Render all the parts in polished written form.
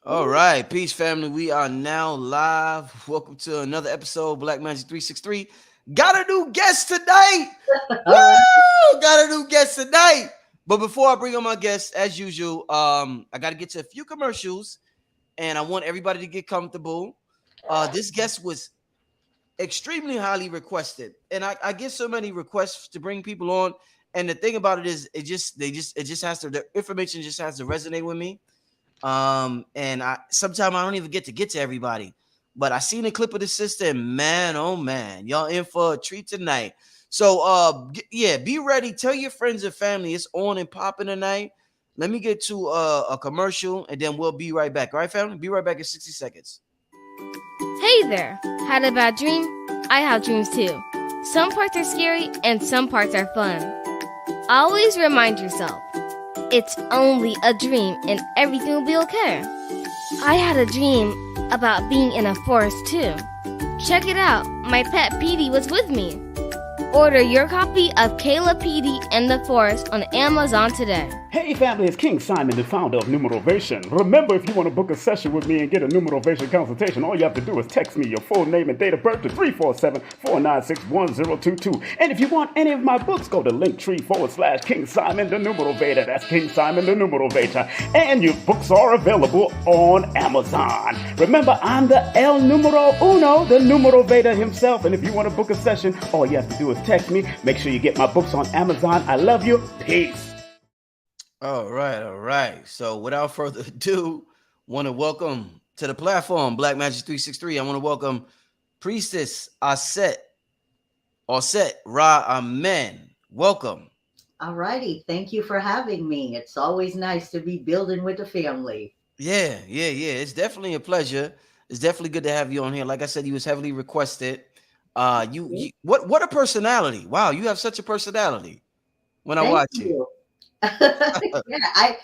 All right, peace family. We are now live. Welcome to another episode of Black Magic 363. Got a new guest tonight. Woo! Got a new guest tonight. But before I bring on my guest, as usual, I got to get to a few commercials, and I want everybody to get comfortable. This guest was extremely highly requested, and I get so many requests to bring people on. And the thing about it is, it just has to, the information just has to resonate with me. And I sometimes I don't even get to everybody. But I seen a clip of the sister, and man, oh man, y'all in for a treat tonight. So yeah, be ready. Tell your friends and family it's on and popping tonight. Let me get to a commercial, and then we'll be right back. All right, family? Be right back in 60 seconds. Hey there! Had a bad dream? I have dreams too. Some parts are scary and some parts are fun. Always remind yourself, it's only a dream and everything will be okay. I had a dream about being in a forest too. Check it out, my pet Petey was with me. Order your copy of Kayla Petey and the Forest on Amazon today. Hey family, it's King Simon, the founder of Numerovation. Remember, if you want to book a session with me and get a Numerovation consultation, all you have to do is text me your full name and date of birth to 347-496-1022. And if you want any of my books, go to linktree/King Simon the Numerovator. That's King Simon the Numerovator. And your books are available on Amazon. Remember, I'm the El Numero Uno, the Numerovator himself. And if you want to book a session, all you have to do is text me. Make sure you get my books on Amazon. I love you. Peace. All right. So without further ado, want to welcome to the platform Black Magic 363. I want to welcome Priestess Auset Ra Amen. Welcome. All righty. Thank you for having me. It's always nice to be building with the family. Yeah. It's definitely a pleasure. It's definitely good to have you on here. Like I said, you was heavily requested. You what a personality. Wow, you have such a personality when I watch you. Yeah,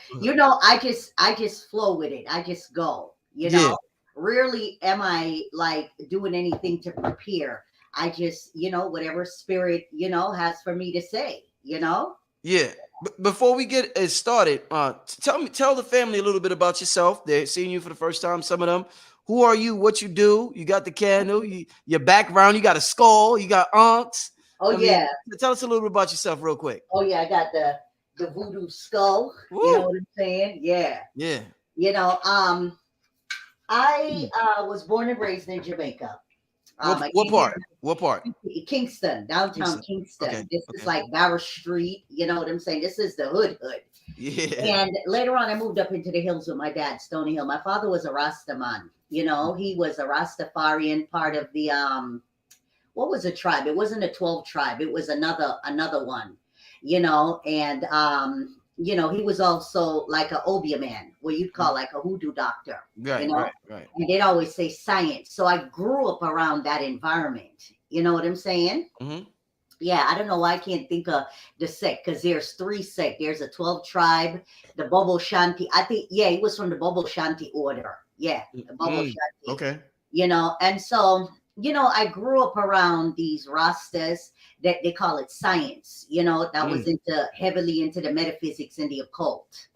I just flow with it. I just go, Rarely am I like doing anything to prepare. I just, whatever spirit, has for me to say, Yeah. Before we get it started, tell the family a little bit about yourself. They're seeing you for the first time, some of them. Who are you? What you do? You got the candle, your background, you got a skull, you got aunts. Yeah. Tell us a little bit about yourself real quick. Oh yeah, I got the voodoo skull. Woo. You know what I'm saying? Yeah. I was born and raised in Jamaica. What part? Kingston, downtown Kingston. Okay. This is like Barra Street. You know what I'm saying? This is the hood. Yeah. And later on, I moved up into the hills with my dad, Stony Hill. My father was a Rastaman. He was a Rastafarian, part of the what was a tribe? It wasn't a 12 tribe. It was another one. And he was also like an Obia man, what you'd call like a hoodoo doctor. Right. And they'd always say science. So I grew up around that environment. You know what I'm saying? Mm-hmm. Yeah, I don't know why I can't think of the sect, because there's 3 sects. There's a 12 tribe, the Bobo Shanti. I think, he was from the Bobo Shanti order. Yeah, the Bobo Shanti. Okay. And so, I grew up around these Rastas that they call it science, that was heavily into the metaphysics and the occult,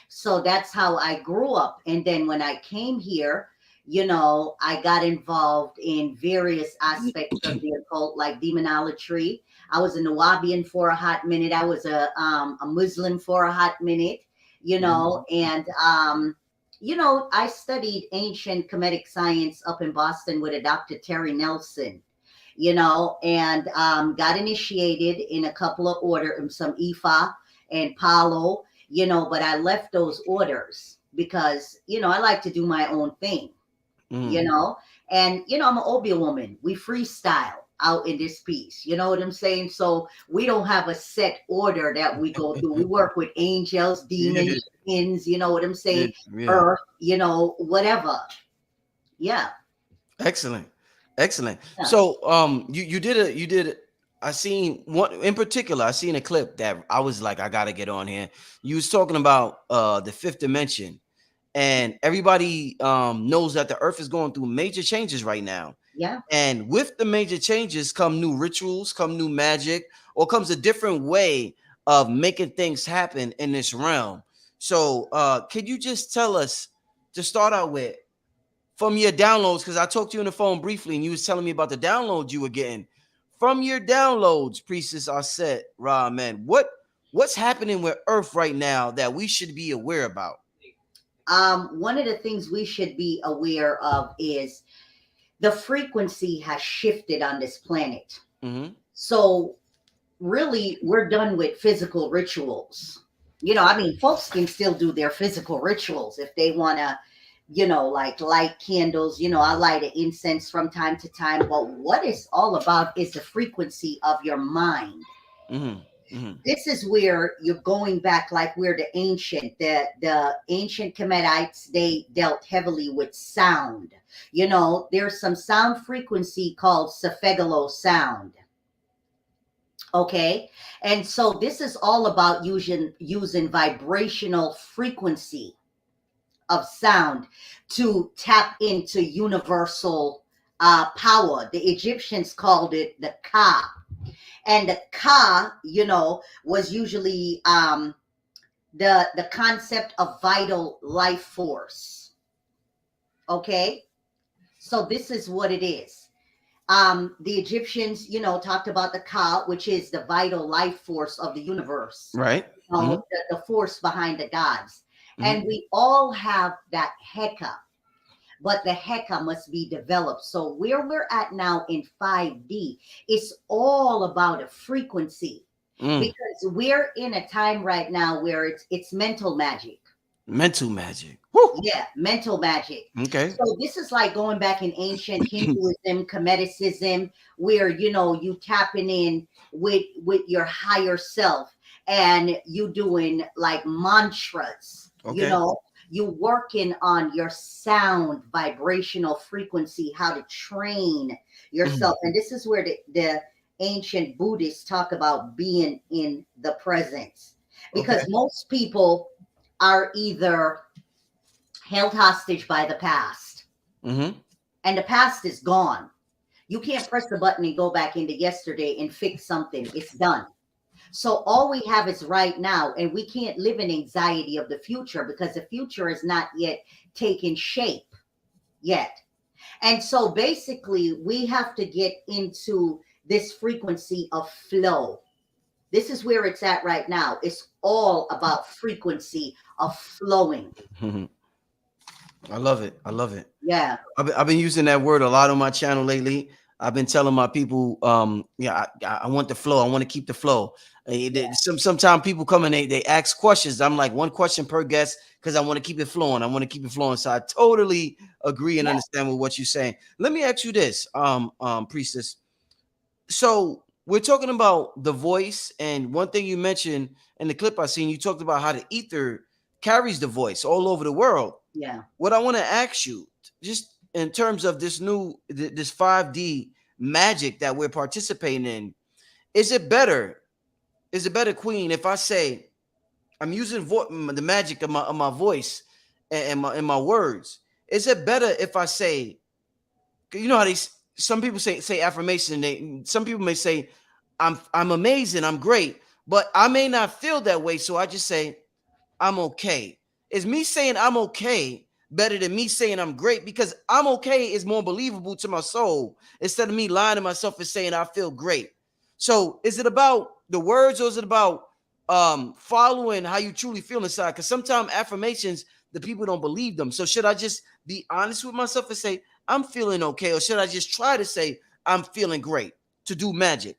So that's how I grew up. And then when I came here, I got involved in various aspects of the occult, like demonology. I was a Nawabian for a hot minute. I was a Muslim for a hot minute, and I studied ancient Kemetic science up in Boston with a Dr. Terry Nelson, and got initiated in a couple of orders, some Ifa and Palo, but I left those orders because, I like to do my own thing. And I'm an Obia woman. We freestyle out in this piece. You know what I'm saying? So we don't have a set order that we go through. We work with angels, demons, jinns, you know what I'm saying? Yeah. Earth, whatever. Yeah. Excellent. Yeah. So you did I seen one in particular. I seen a clip that I was like, I gotta get on here. You was talking about the 5th dimension. And everybody knows that the earth is going through major changes right now. Yeah. And with the major changes come new rituals, come new magic, or comes a different way of making things happen in this realm. So can you just tell us to start out with, from your downloads, because I talked to you on the phone briefly and you was telling me about the downloads you were getting. From your downloads, Priestess Auset, Ra, man, what's happening with Earth right now that we should be aware about? One of the things we should be aware of is the frequency has shifted on this planet. Mm-hmm. So really, we're done with physical rituals. I mean, folks can still do their physical rituals if they want to, like light candles. I light an incense from time to time. But what it's all about is the frequency of your mind. Mm-hmm. Mm-hmm. This is where you're going back, like where the ancient Kemetites, they dealt heavily with sound. There's some sound frequency called Cephagalo sound. Okay. And so this is all about using vibrational frequency of sound to tap into universal power. The Egyptians called it the Ka. And the Ka, was usually the concept of vital life force. Okay. So this is what it is. The Egyptians, talked about the Ka, which is the vital life force of the universe. Right. The force behind the gods. Mm-hmm. And we all have that Heka, but the Heka must be developed. So where we're at now in 5D, it's all about a frequency because we're in a time right now where it's mental magic. Mental magic. Woo. Yeah, mental magic. Okay. So this is like going back in ancient Hinduism, Kemeticism, where you tapping in with your higher self and you doing like mantras. Okay. You working on your sound, vibrational frequency, how to train yourself. And this is where the ancient Buddhists talk about being in the presence, because most people are either held hostage by the past, and the past is gone. You can't press the button and go back into yesterday and fix something. It's done. So all we have is right now, and we can't live in anxiety of the future because the future is not yet taken shape yet. And so basically we have to get into this frequency of flow. This is where it's at right now. It's all about frequency of flowing. I love it. I love it. Yeah. I've been using that word a lot on my channel lately. I've been telling my people, I want the flow. I want to keep the flow. Sometimes people come and they ask questions. I'm like, one question per guest because I want to keep it flowing. I want to keep it flowing. So I totally agree and understand with what you're saying. Let me ask you this, Priestess. So we're talking about the voice, and one thing you mentioned in the clip I seen, you talked about how the ether carries the voice all over the world. Yeah. What I want to ask you, just in terms of this 5D magic that we're participating in, is it better, Queen, if I say I'm using the magic of my voice and my words? Is it better if I say, how some people say affirmation, some people may say I'm amazing, I'm great, but I may not feel that way, so I just say I'm okay. Is me saying I'm okay better than me saying I'm great? Because I'm okay is more believable to my soul instead of me lying to myself and saying I feel great. So is it about the words, or is it about following how you truly feel inside? Because sometimes affirmations, the people don't believe them. So should I just be honest with myself and say I'm feeling okay, or should I just try to say I'm feeling great to do magic?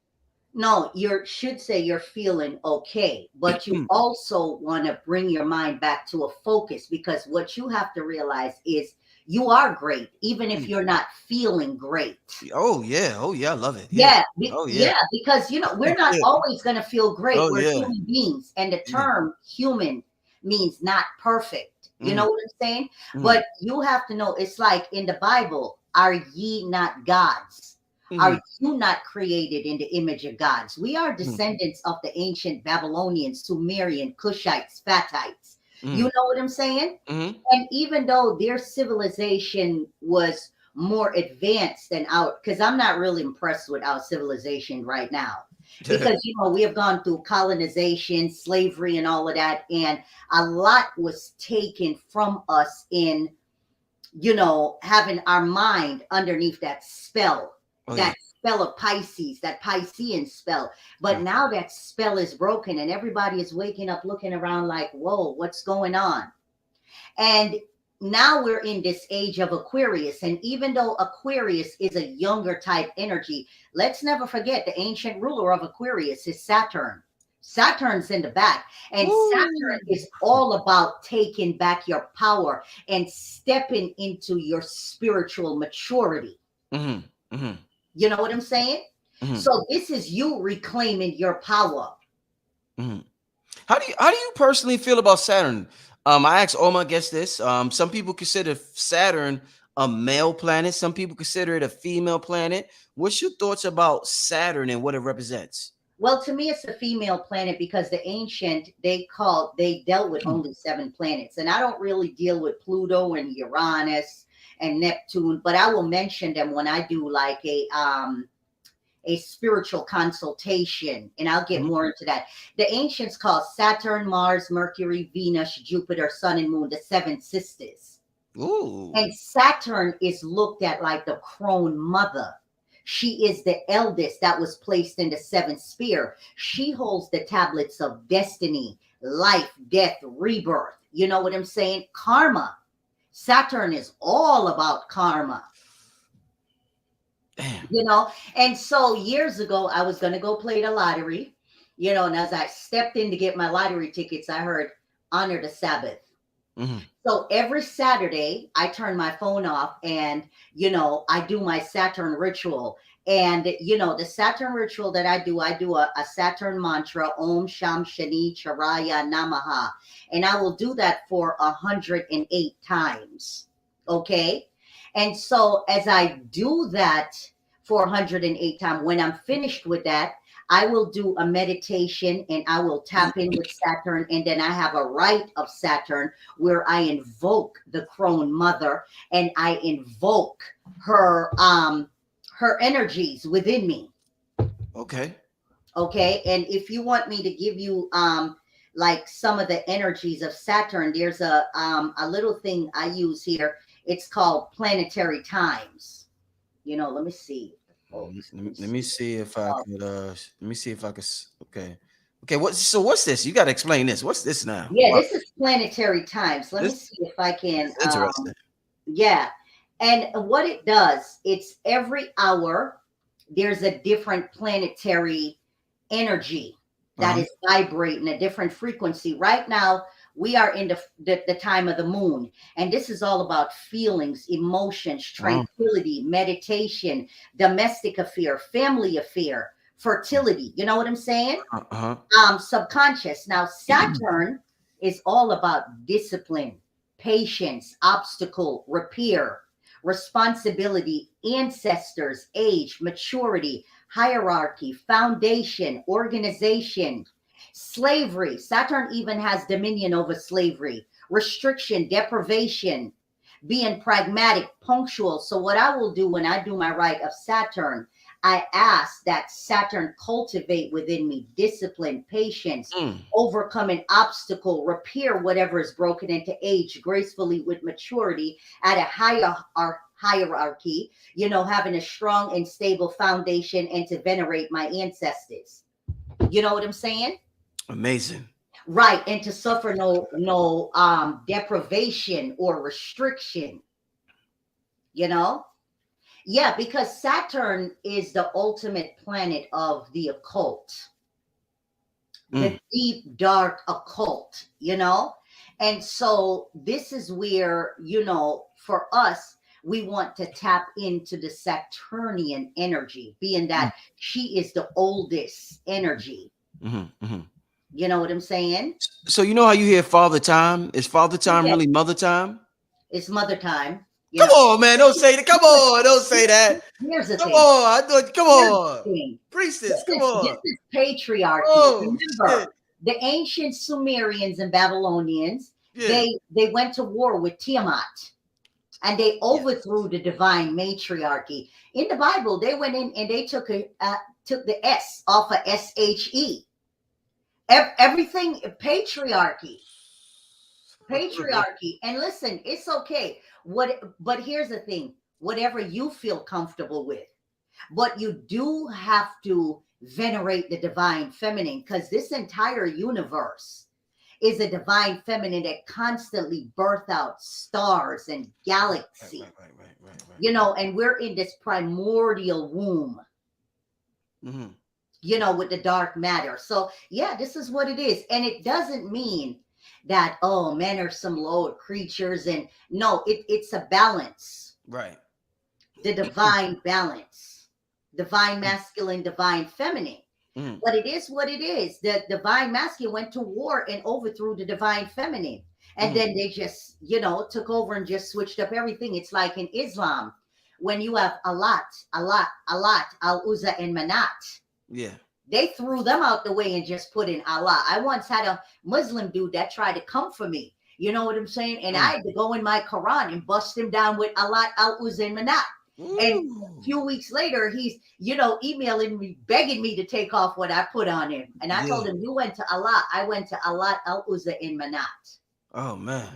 No, you should say you're feeling okay, but you also want to bring your mind back to a focus, because what you have to realize is you are great, even if you're not feeling great. Oh yeah, I love it. Yeah, because we're not always going to feel great. We're human beings, and the term human means not perfect. You know what I'm saying? But you have to know, it's like in the Bible, are ye not gods? Are you not created in the image of gods? We are descendants of the ancient Babylonians, Sumerian, Cushites, Fattites. You know what I'm saying? And even though their civilization was more advanced than because I'm not really impressed with our civilization right now. Because, we have gone through colonization, slavery, and all of that. And a lot was taken from us in having our mind underneath that spell, Oh, that yeah. spell of Pisces, that Piscean spell. But now that spell is broken and everybody is waking up looking around like, whoa, what's going on? And now we're in this age of Aquarius. And even though Aquarius is a younger type energy, let's never forget the ancient ruler of Aquarius is Saturn. Saturn's in the back, and Saturn is all about taking back your power and stepping into your spiritual maturity. You know what I'm saying? So this is you reclaiming your power. How do you personally feel about Saturn? I asked all my guests this. Some people consider Saturn a male planet. Some people consider it a female planet. What's your thoughts about Saturn and what it represents? Well, to me, it's a female planet because the ancient, they dealt with only 7 planets. And I don't really deal with Pluto and Uranus and Neptune, but I will mention them when I do like a spiritual consultation, and I'll get more into that. The ancients called Saturn, Mars, Mercury, Venus, Jupiter, Sun, and Moon the 7 sisters. Ooh. And Saturn is looked at like the crone mother. She is the eldest that was placed in the 7th sphere. She holds the tablets of destiny, life, death, rebirth. You know what I'm saying? Karma. Saturn is all about karma. Damn. And so years ago, I was going to go play the lottery, and as I stepped in to get my lottery tickets, I heard honor the Sabbath. So every Saturday, I turn my phone off and, I do my Saturn ritual. And, the Saturn ritual that I do a Saturn mantra, Om Sham Shani Charaya Namaha. And I will do that for 108 times. Okay. And so as I do that for 108 times, when I'm finished with that, I will do a meditation and I will tap in with Saturn. And then I have a rite of Saturn where I invoke the crone mother and I invoke her energies within me. Okay. Okay. And if you want me to give you like some of the energies of Saturn, there's a little thing I use here. It's called Planetary Times. Let me see. Let me see if I could. Let me see if I could. Okay. What's this? You got to explain this. What's this now? Yeah, This is Planetary Times. Let me see if I can. Interesting. Yeah, and what it does, it's every hour there's a different planetary energy that is vibrating a different frequency. Right now, we are in the time of the moon, and this is all about feelings, emotions, tranquility, meditation, domestic affair, family affair, fertility. You know what I'm saying? Subconscious. Now, Saturn is all about discipline, patience, obstacle, repair, responsibility, ancestors, age, maturity, hierarchy, foundation, organization, slavery. Saturn even has dominion over slavery, restriction, deprivation, being pragmatic, punctual. So what I will do when I do my rite of Saturn, I ask that Saturn cultivate within me discipline, patience, overcoming obstacle, repair whatever is broken into age gracefully with maturity at a higher hierarchy, having a strong and stable foundation and to venerate my ancestors. You know what I'm saying? Amazing. Right. And to suffer no deprivation or restriction, Yeah, because Saturn is the ultimate planet of the occult, the deep, dark occult, And so this is where, for us, we want to tap into the Saturnian energy, being that she is the oldest energy. You know what I'm saying? So you know how you hear Father Time? Is Father Time really Mother Time? It's Mother Time. Come on, man. Don't say that. Come on. Don't say that. Here's the come thing. on. Come on. Priestess, come on. This is patriarchy. Remember, the ancient Sumerians and Babylonians, they went to war with Tiamat. And they overthrew the divine matriarchy. In the Bible, they went in and they took the S off of SHE. Everything patriarchy. Patriarchy. And listen, it's okay. But here's the thing: whatever you feel comfortable with, but you do have to venerate the divine feminine, because this entire universe is a divine feminine that constantly birth out stars and galaxies. Right. And we're in this primordial womb. With the dark matter. So yeah, this is what it is. And it doesn't mean that, oh, men are some lower creatures. And no, it's a balance. Right. The divine balance. Divine masculine, divine feminine. But it is what it is. The divine masculine went to war and overthrew the divine feminine. And then they just, took over and just switched up everything. It's like in Islam, when you have Allah, Al-Uzza, and Manat. Yeah. They threw them out the way and just put in Allah. I once had a Muslim dude that tried to come for me. You know what I'm saying? And I had to go in my Quran and bust him down with Allah, Al-Uzza, and Manat. And a few weeks later, he's, emailing me, begging me to take off what I put on him. And I told him, you went to Allah. I went to Allah, Al-Uzza, and Manat. Oh, man.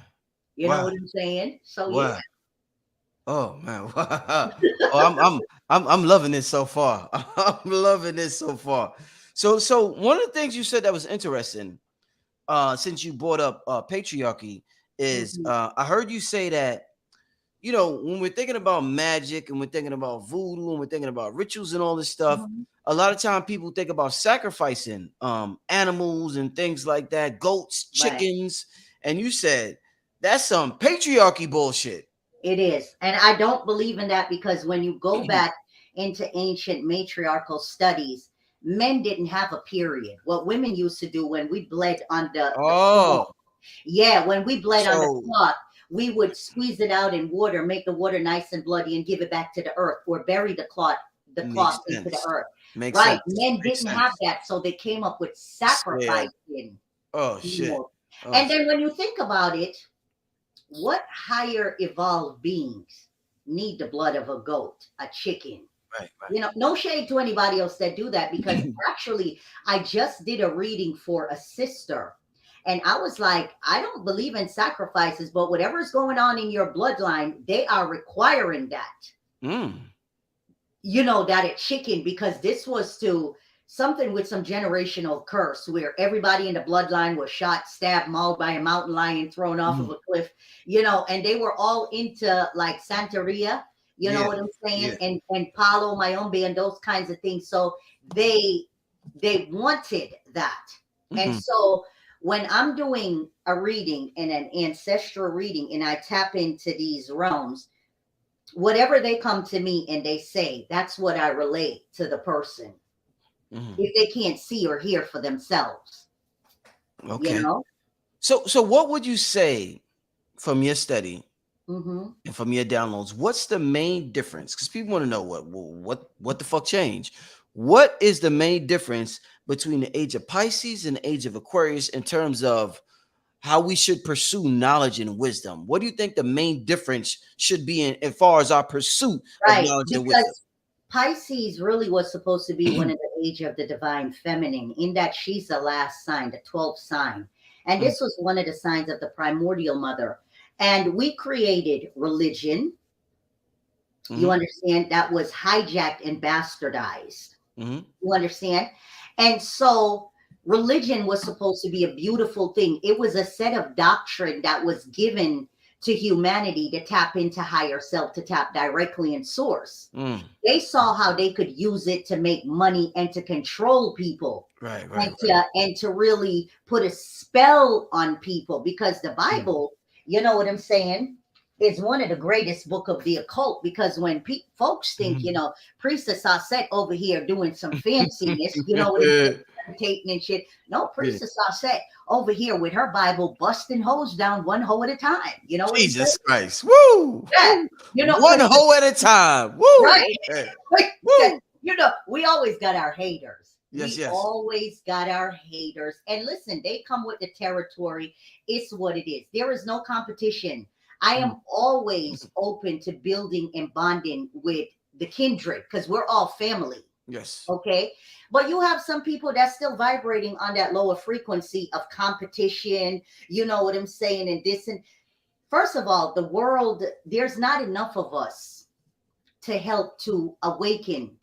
You know what I'm saying? So, yeah. Oh, man. Oh, I'm loving this so far. I'm loving this so far. So one of the things you said that was interesting, since you brought up patriarchy, is I heard you say that, when we're thinking about magic and we're thinking about voodoo and we're thinking about rituals and all this stuff, a lot of time people think about sacrificing animals and things like that, goats, chickens. Right. And you said that's some patriarchy bullshit. It is. And I don't believe in that, because when you go back into ancient matriarchal studies, men didn't have a period. What women used to do when we bled on the cloth, when we bled on the cloth, we would squeeze it out in water, make the water nice and bloody, and give it back to the earth, or bury the cloth into the earth. Makes sense. Men didn't have that, so they came up with sacrificing. Oh, shit. And then when you think about it, what higher evolved beings need the blood of a goat, a chicken? Right. No shade to anybody else that do that, because actually I just did a reading for a sister, and I was like, I don't believe in sacrifices, but whatever's going on in your bloodline, they are requiring that. That a chicken, because this was to something with some generational curse where everybody in the bloodline was shot, stabbed, mauled by a mountain lion, thrown off of a cliff, and they were all into like Santeria, know what I'm saying? Yeah. And Palo Mayombe and those kinds of things. So they wanted that. And so when I'm doing a reading and an ancestral reading and I tap into these realms, whatever they come to me and they say, that's what I relate to the person. If they can't see or hear for themselves. Okay. So what would you say from your study and from your downloads? What's the main difference? Because people want to know what the fuck changed. What is the main difference between the age of Pisces and the age of Aquarius in terms of how we should pursue knowledge and wisdom? What do you think the main difference should be in as far as our pursuit of knowledge and wisdom? Pisces really was supposed to be one of the age of the divine feminine, in that she's the last sign, the 12th sign. And this was one of the signs of the primordial mother. And we created religion. You understand? That was hijacked and bastardized. You understand? And so religion was supposed to be a beautiful thing. It was a set of doctrine that was given to humanity to tap into higher self, to tap directly in source. They saw how they could use it to make money and to control people. And to really put a spell on people, because the Bible, you know what I'm saying, is one of the greatest book of the occult, because when folks think, Priestess Auset over here doing some fanciness, meditating and shit. No, Priestess Auset over here with her Bible busting hoes down one hoe at a time. Jesus Christ. Woo! Yeah. One hoe at a time. Woo! Right. Okay. Woo! We always got our haters. We always got our haters. And listen, they come with the territory. It's what it is. There is no competition. I am always open to building and bonding with the kindred, because we're all family. Yes. Okay. But you have some people that's still vibrating on that lower frequency of competition. You know what I'm saying? And this, and first of all, the world, there's not enough of us to help to awaken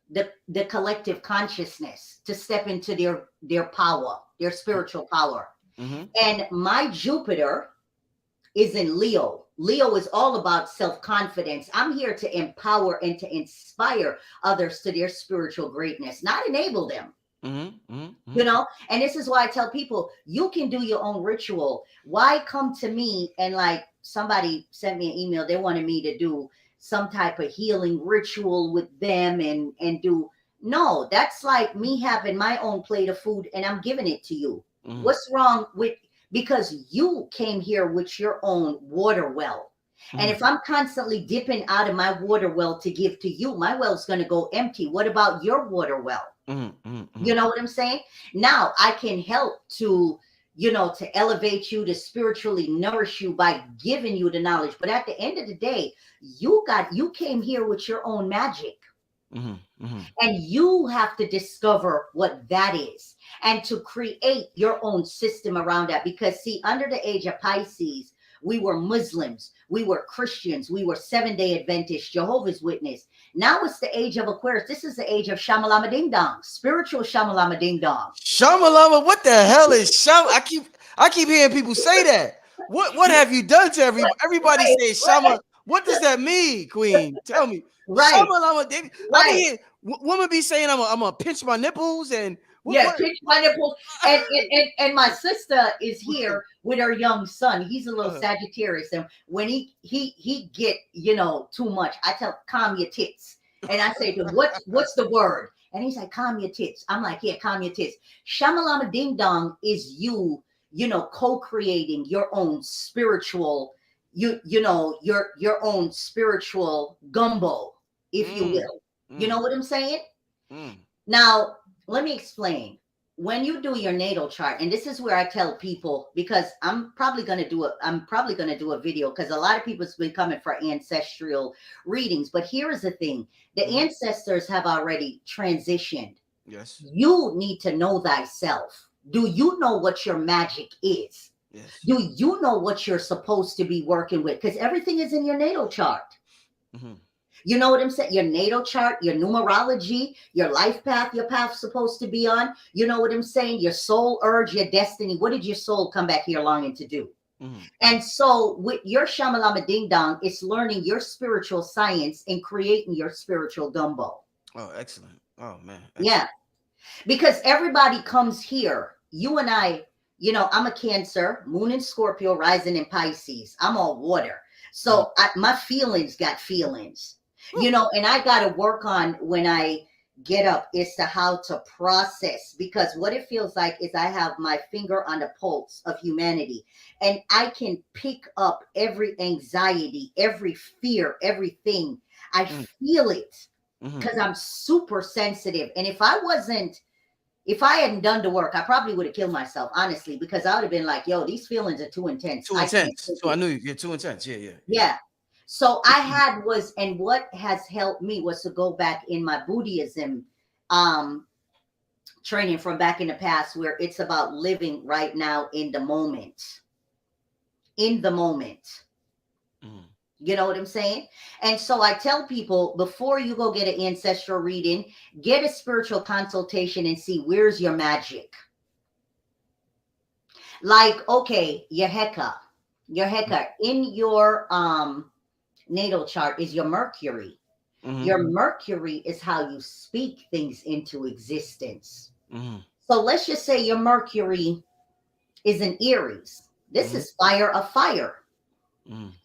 the collective consciousness to step into their power, their spiritual power. Mm-hmm. And my Jupiter is in Leo. Leo is all about self-confidence. I'm here to empower and to inspire others to their spiritual greatness, not enable them. Mm-hmm. Mm-hmm. You know, and this is why I tell people, you can do your own ritual. Why come to me? And like somebody sent me an email, they wanted me to do some type of healing ritual with them and do. No, that's like me having my own plate of food and I'm giving it to you. Mm-hmm. What's wrong with, because you came here with your own water well. And if I'm constantly dipping out of my water well to give to you, my well's going to go empty. What about your water well? You know what I'm saying? Now I can help to, you know, to elevate you, to spiritually nourish you by giving you the knowledge. But at the end of the day, you came here with your own magic. And you have to discover what that is and to create your own system around that. Because see, under the age of Pisces, we were Muslims, we were Christians, we were Seventh-day Adventists, Jehovah's Witness. Now it's the age of Aquarius. This is the age of Shamalama Ding Dong, spiritual Shamalama Ding Dong. Shamalama, what the hell is Sham? I keep hearing people say that. What have you done to everybody? Say Shama. What does that mean, Queen? Tell me. Right. Shamalama, I mean, women be saying I'm gonna pinch my nipples and pinch my nipples. And my sister is here with her young son. He's a little Sagittarius, and when he get, you know, too much, I tell, calm your tits. And I say to him, what's the word? And he's like, calm your tits. I'm like, yeah, calm your tits. Shamalama Ding Dong is you know, co-creating your own spiritual, you know, your own spiritual gumbo, if you will. You know what I'm saying? Now, let me explain. When you do your natal chart, and this is where I tell people, because I'm probably going to do a video, because a lot of people's been coming for ancestral readings. But here is the thing: the ancestors have already transitioned. Yes. You need to know thyself. Do you know what your magic is? Yes. Do you know what you're supposed to be working with? Because everything is in your natal chart. You know what I'm saying? Your natal chart, your numerology, your life path, your path's supposed to be on. You know what I'm saying? Your soul urge, your destiny. What did your soul come back here longing to do? And so with your Shamalama Ding Dong, it's learning your spiritual science and creating your spiritual gumbo. Oh, excellent. Oh, man. Excellent. Yeah. Because everybody comes here. You and I, you know, I'm a Cancer, moon in Scorpio, rising in Pisces. I'm all water. So my feelings got feelings. You know, and I got to work on when I get up is to how to process, because what it feels like is I have my finger on the pulse of humanity and I can pick up every anxiety, every fear, everything. I feel it because I'm super sensitive. And if I hadn't done the work, I probably would have killed myself, honestly, because I would have been like, yo, these feelings are too intense. Too intense. So I knew you're too intense. Yeah. So and what has helped me was to go back in my Buddhism training from back in the past, where it's about living right now in the moment. You know what I'm saying? And so I tell people, before you go get an ancestral reading, get a spiritual consultation and see where's your magic. Like, okay, your Heka in your natal chart is your Mercury. Your Mercury is how you speak things into existence. So let's just say your Mercury is in Aries. This is fire of fire.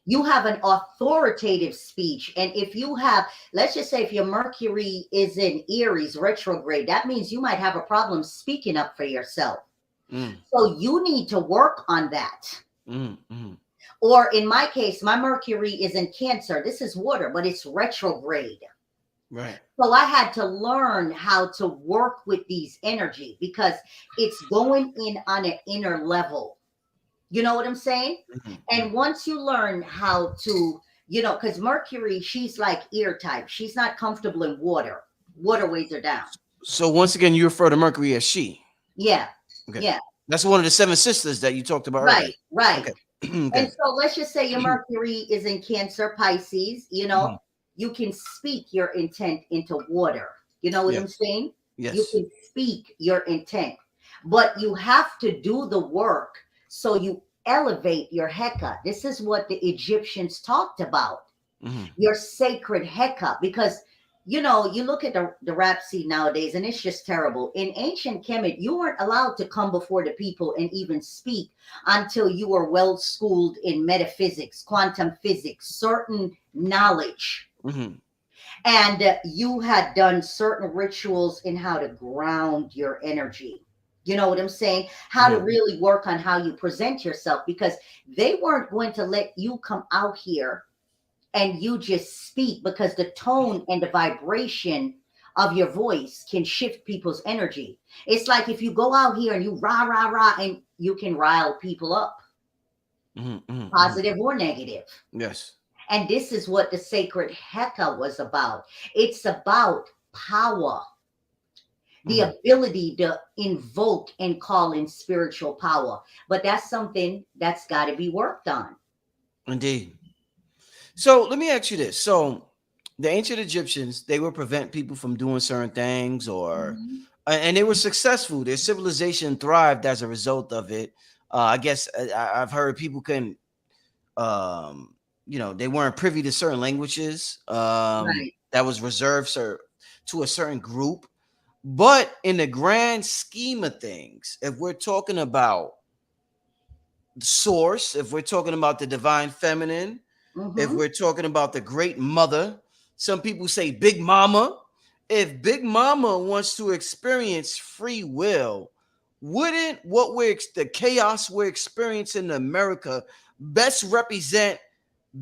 You have an authoritative speech. And if you have, let's just say if your Mercury is in Aries retrograde, that means you might have a problem speaking up for yourself. So you need to work on that. Or in my case, my Mercury is in Cancer. This is water, but it's retrograde. Right. So I had to learn how to work with these energy because it's going in on an inner level. You know what I'm saying? And once you learn how to, you know, because Mercury, she's like air type. She's not comfortable in water. waterways are down. So once again, you refer to Mercury as she. Yeah. Okay. Yeah. That's one of the 7 sisters that you talked about earlier. Right. Okay. And Okay. so let's just say your Mercury is in Cancer, Pisces, you can speak your intent into water. You know what I'm Yes. saying? Yes. You can speak your intent, but you have to do the work so you elevate your Heka. This is what the Egyptians talked about, your sacred Heka, because you look at the rap scene nowadays and it's just terrible. In ancient Kemet, you weren't allowed to come before the people and even speak until you were well schooled in metaphysics, quantum physics, certain knowledge. And you had done certain rituals in how to ground your energy. You know what I'm saying? How to really work on how you present yourself, because they weren't going to let you come out here and you just speak, because the tone and the vibration of your voice can shift people's energy. It's like if you go out here and you rah, rah, rah, and you can rile people up, positive or negative. Yes. And this is what the sacred Heka was about. It's about power, the ability to invoke and call in spiritual power. But that's something that's got to be worked on. Indeed. So let me ask you this. So the ancient Egyptians, they would prevent people from doing certain things, and they were successful. Their civilization thrived as a result of it. I guess I've heard people couldn't, they weren't privy to certain languages that was reserved to a certain group. But in the grand scheme of things, if we're talking about the source, if we're talking about the divine feminine, if we're talking about the great mother, some people say Big Mama. If Big Mama wants to experience free will, wouldn't the chaos we're experiencing in America best represent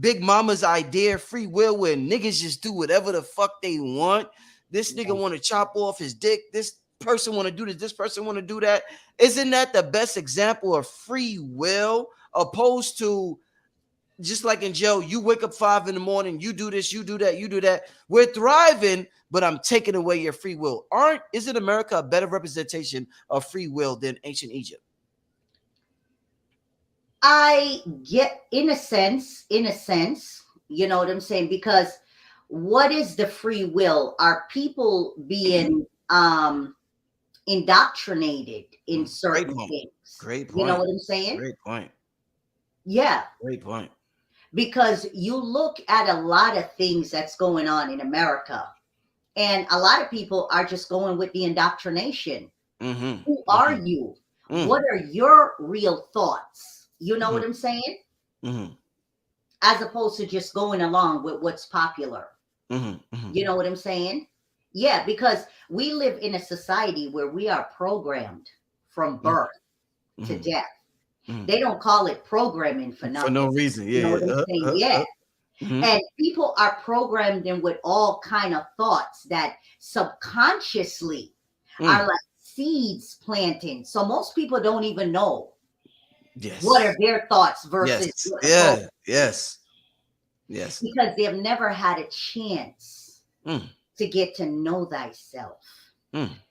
Big Mama's idea of free will, where niggas just do whatever the fuck they want? This nigga want to chop off his dick. This person want to do this. This person want to do that. Isn't that the best example of free will, opposed to just like in jail, you wake up 5 a.m, you do this, you do that, you do that. We're thriving, but I'm taking away your free will. Isn't America a better representation of free will than ancient Egypt? I get, in a sense, you know what I'm saying? Because what is the free will? Are people being indoctrinated in certain things? Great point. You know what I'm saying? Great point. Yeah. Great point. Because you look at a lot of things that's going on in America, and a lot of people are just going with the indoctrination. Who are you? What are your real thoughts? You know what I'm saying? As opposed to just going along with what's popular. You know what I'm saying? Yeah, because we live in a society where we are programmed from birth to death. They don't call it programming for nothing. For no reason. Yeah. You know what I'm saying? Yeah. And people are programmed in with all kind of thoughts that subconsciously are like seeds planting. So most people don't even know what are their thoughts versus yes. Because they've never had a chance to get to know thyself.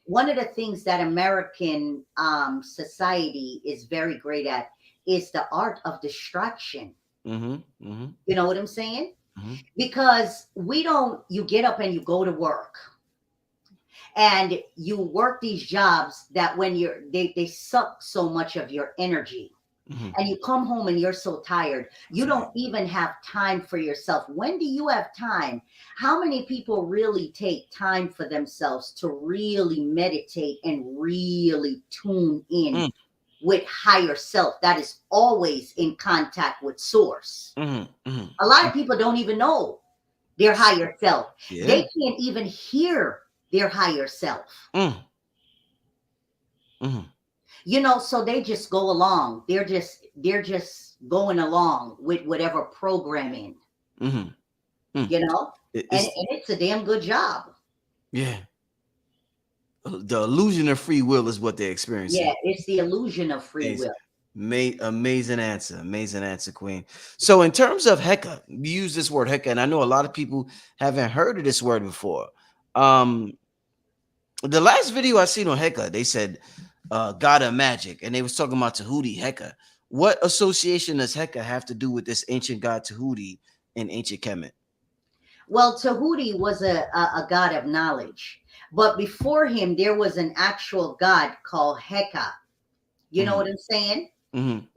One of the things that American society is very great at is the art of distraction. You know what I'm saying? Because you get up and you go to work and you work these jobs that when they suck so much of your energy. And you come home and you're so tired, you don't even have time for yourself. When do you have time? How many people really take time for themselves to really meditate and really tune in with higher self that is always in contact with source? A lot of people don't even know their higher self. They can't even hear their higher self. You know, so they just go along. They're just going along with whatever programming. You know, and it's a damn good job. Yeah. The illusion of free will is what they're experiencing. Yeah, it's the illusion of free will. Amazing answer, Queen. So in terms of Heka, you use this word Heka, and I know a lot of people haven't heard of this word before. The last video I seen on Heka, they said God of Magic, and they was talking about Tahuti Heka. What association does Heka have to do with this ancient god Tahuti in ancient Kemet? Well, Tahuti was a god of knowledge, but before him, there was an actual god called Heka. You know what I'm saying?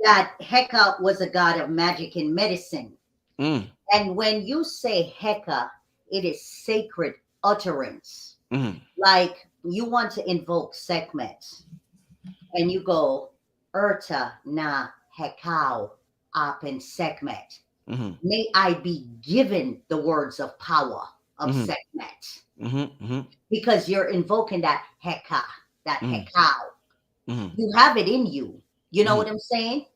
That Heka was a god of magic and medicine. And when you say Heka, it is sacred utterance. Like you want to invoke Sekhmet, and you go, Urta na Hekau apen Sekhmet. May I be given the words of power of Sekhmet. Because you're invoking that Heka, that Hekau. You have it in you. You know what I'm saying?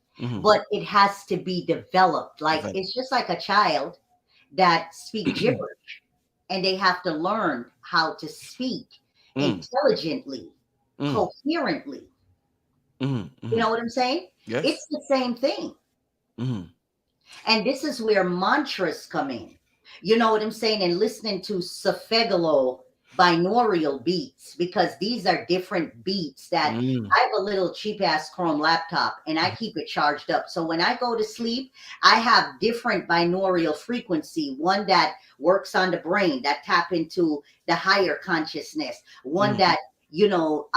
But it has to be developed. Like it's just like a child that speaks gibberish, and they have to learn how to speak intelligently, coherently. You know what I'm saying? Yes. It's the same thing. And this is where mantras come in. You know what I'm saying? And listening to Safegalo binaural beats, because these are different beats that I have a little cheap ass Chrome laptop and I keep it charged up. So when I go to sleep, I have different binaural frequency, one that works on the brain, that tap into the higher consciousness, one that, you know,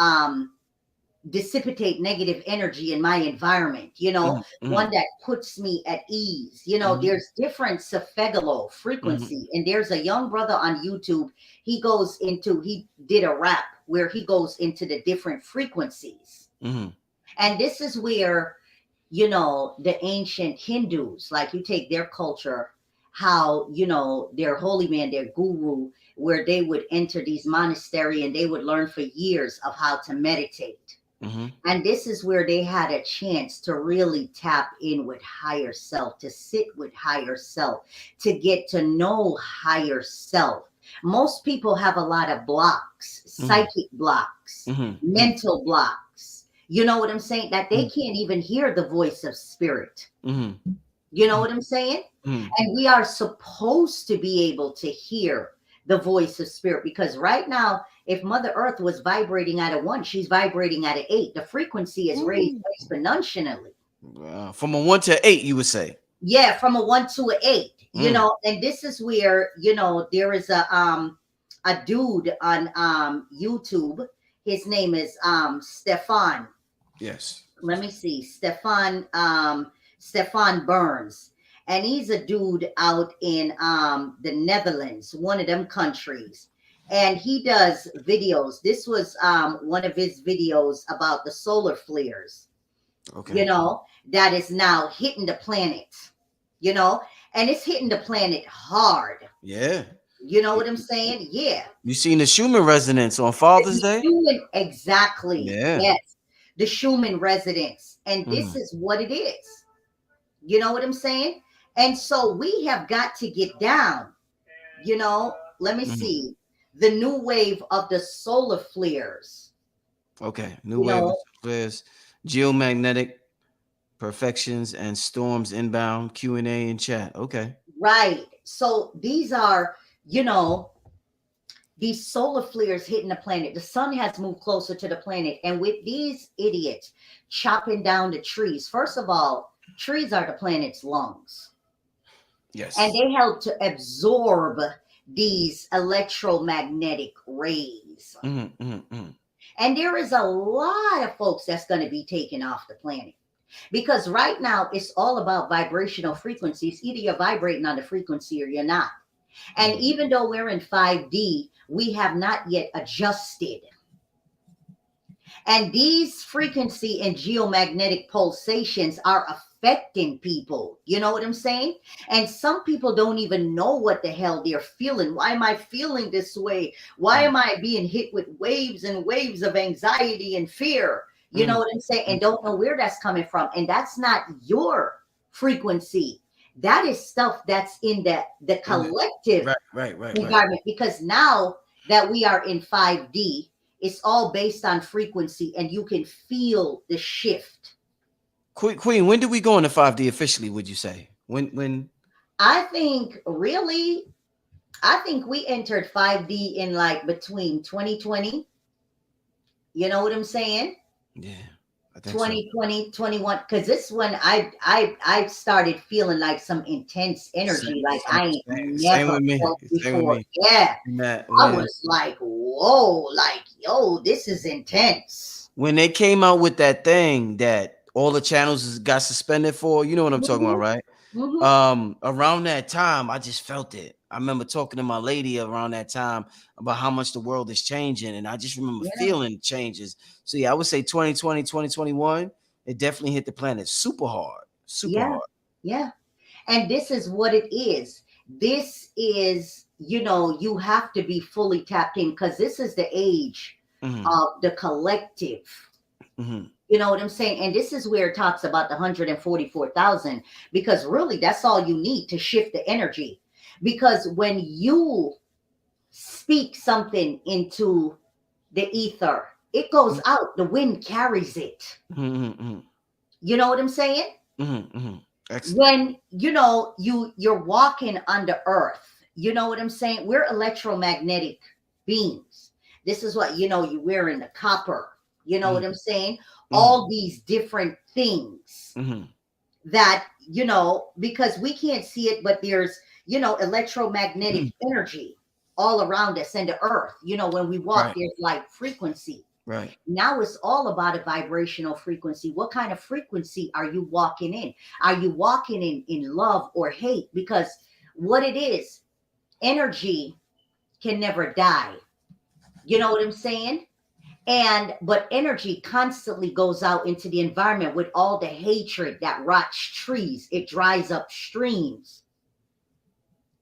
dissipate negative energy in my environment, you know, one that puts me at ease. You know, there's different Safegalo frequency. And there's a young brother on YouTube. He did a rap where he goes into the different frequencies. And this is where, you know, the ancient Hindus, like you take their culture, how, you know, their holy man, their guru, where they would enter these monasteries and they would learn for years of how to meditate. And this is where they had a chance to really tap in with higher self, to sit with higher self, to get to know higher self. Most people have a lot of blocks, psychic blocks, mental blocks. You know what I'm saying? That they can't even hear the voice of spirit. You know what I'm saying? And we are supposed to be able to hear the voice of spirit, because right now, if Mother Earth was vibrating at a 1, she's vibrating at an 8. The frequency is raised exponentially. From a 1 to 8, you would say? Yeah, from a 1 to an 8. You know, and this is where, you know, there is a dude on YouTube. His name is Stefan. Yes. Let me see. Stefan Burns. And he's a dude out in the Netherlands, one of them countries. And he does videos. This was one of his videos about the solar flares, you know, that is now hitting the planet, you know, and it's hitting the planet hard. Yeah. You know what I'm saying? Yeah. You seen the Schumann resonance on Father's Day? Exactly. Yeah. Yes. The Schumann resonance. And this is what it is. You know what I'm saying? And so we have got to get down, you know, let me see, the new wave of the solar flares. Okay. New wave of flares, geomagnetic perfections and storms inbound, Q&A in chat. Okay. Right. So these are, you know, these solar flares hitting the planet. The sun has moved closer to the planet. And with these idiots chopping down the trees, first of all, trees are the planet's lungs. Yes. And they help to absorb these electromagnetic rays. And there is a lot of folks that's going to be taken off the planet. Because right now, it's all about vibrational frequencies. Either you're vibrating on the frequency or you're not. And even though we're in 5D, we have not yet adjusted. And these frequency and geomagnetic pulsations are affecting people. You know what I'm saying? And some people don't even know what the hell they're feeling. Why am I feeling this way? Why am I being hit with waves and waves of anxiety and fear? You know what I'm saying? And don't know where that's coming from. And that's not your frequency. That is stuff that's in the collective environment. Because now that we are in 5D, it's all based on frequency, and you can feel the shift. Queen, when did we go into 5D officially, would you say? When? I think we entered 5D in like between 2020 You know what I'm saying? Yeah. I think 2020, 21, because this one I started feeling like some intense energy like I ain't same never with me. felt Same with before. me. Yeah. That I was like, whoa, like, yo, this is intense. when they came out with that thing that all the channels got suspended for, you know what I'm talking about, right? Around that time, I just felt it. I remember talking to my lady around that time about how much the world is changing, and I just remember feeling changes. So yeah, I would say 2020, 2021, it definitely hit the planet super hard. Super hard. Yeah. And this is what it is. This is, you have to be fully tapped in because this is the age of the collective. You know what I'm saying? And this is where it talks about the 144,000, because really that's all you need to shift the energy. Because when you speak something into the ether, it goes out, the wind carries it. You know what I'm saying? When you're walking under earth, you know what I'm saying? We're electromagnetic beings. This is what you're wearing the copper. You know what I'm saying? All these different things that because we can't see it, but there's electromagnetic energy all around us and the earth. When we walk, there's like frequency. Right. Now it's all about a vibrational frequency. What kind of frequency are you walking in? Are you walking in love or hate? Because what it is, energy can never die. You know what I'm saying? But energy constantly goes out into the environment with all the hatred that rots trees. It dries up streams.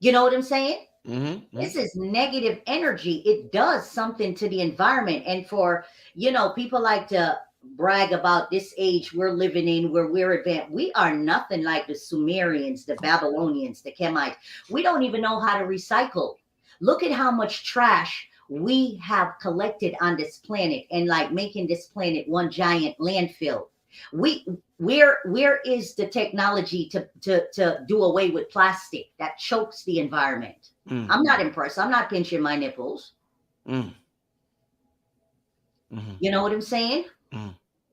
You know what I'm saying? This is negative energy. It does something to the environment. And for, people like to brag about this age we're living in where we're advanced. We are nothing like the Sumerians, the Babylonians, the Kemites. We don't even know how to recycle. Look at how much trash we have collected on this planet and like making this planet one giant landfill. Where is the technology to do away with plastic that chokes the environment? I'm not impressed. I'm not pinching my nipples. You know what I'm saying?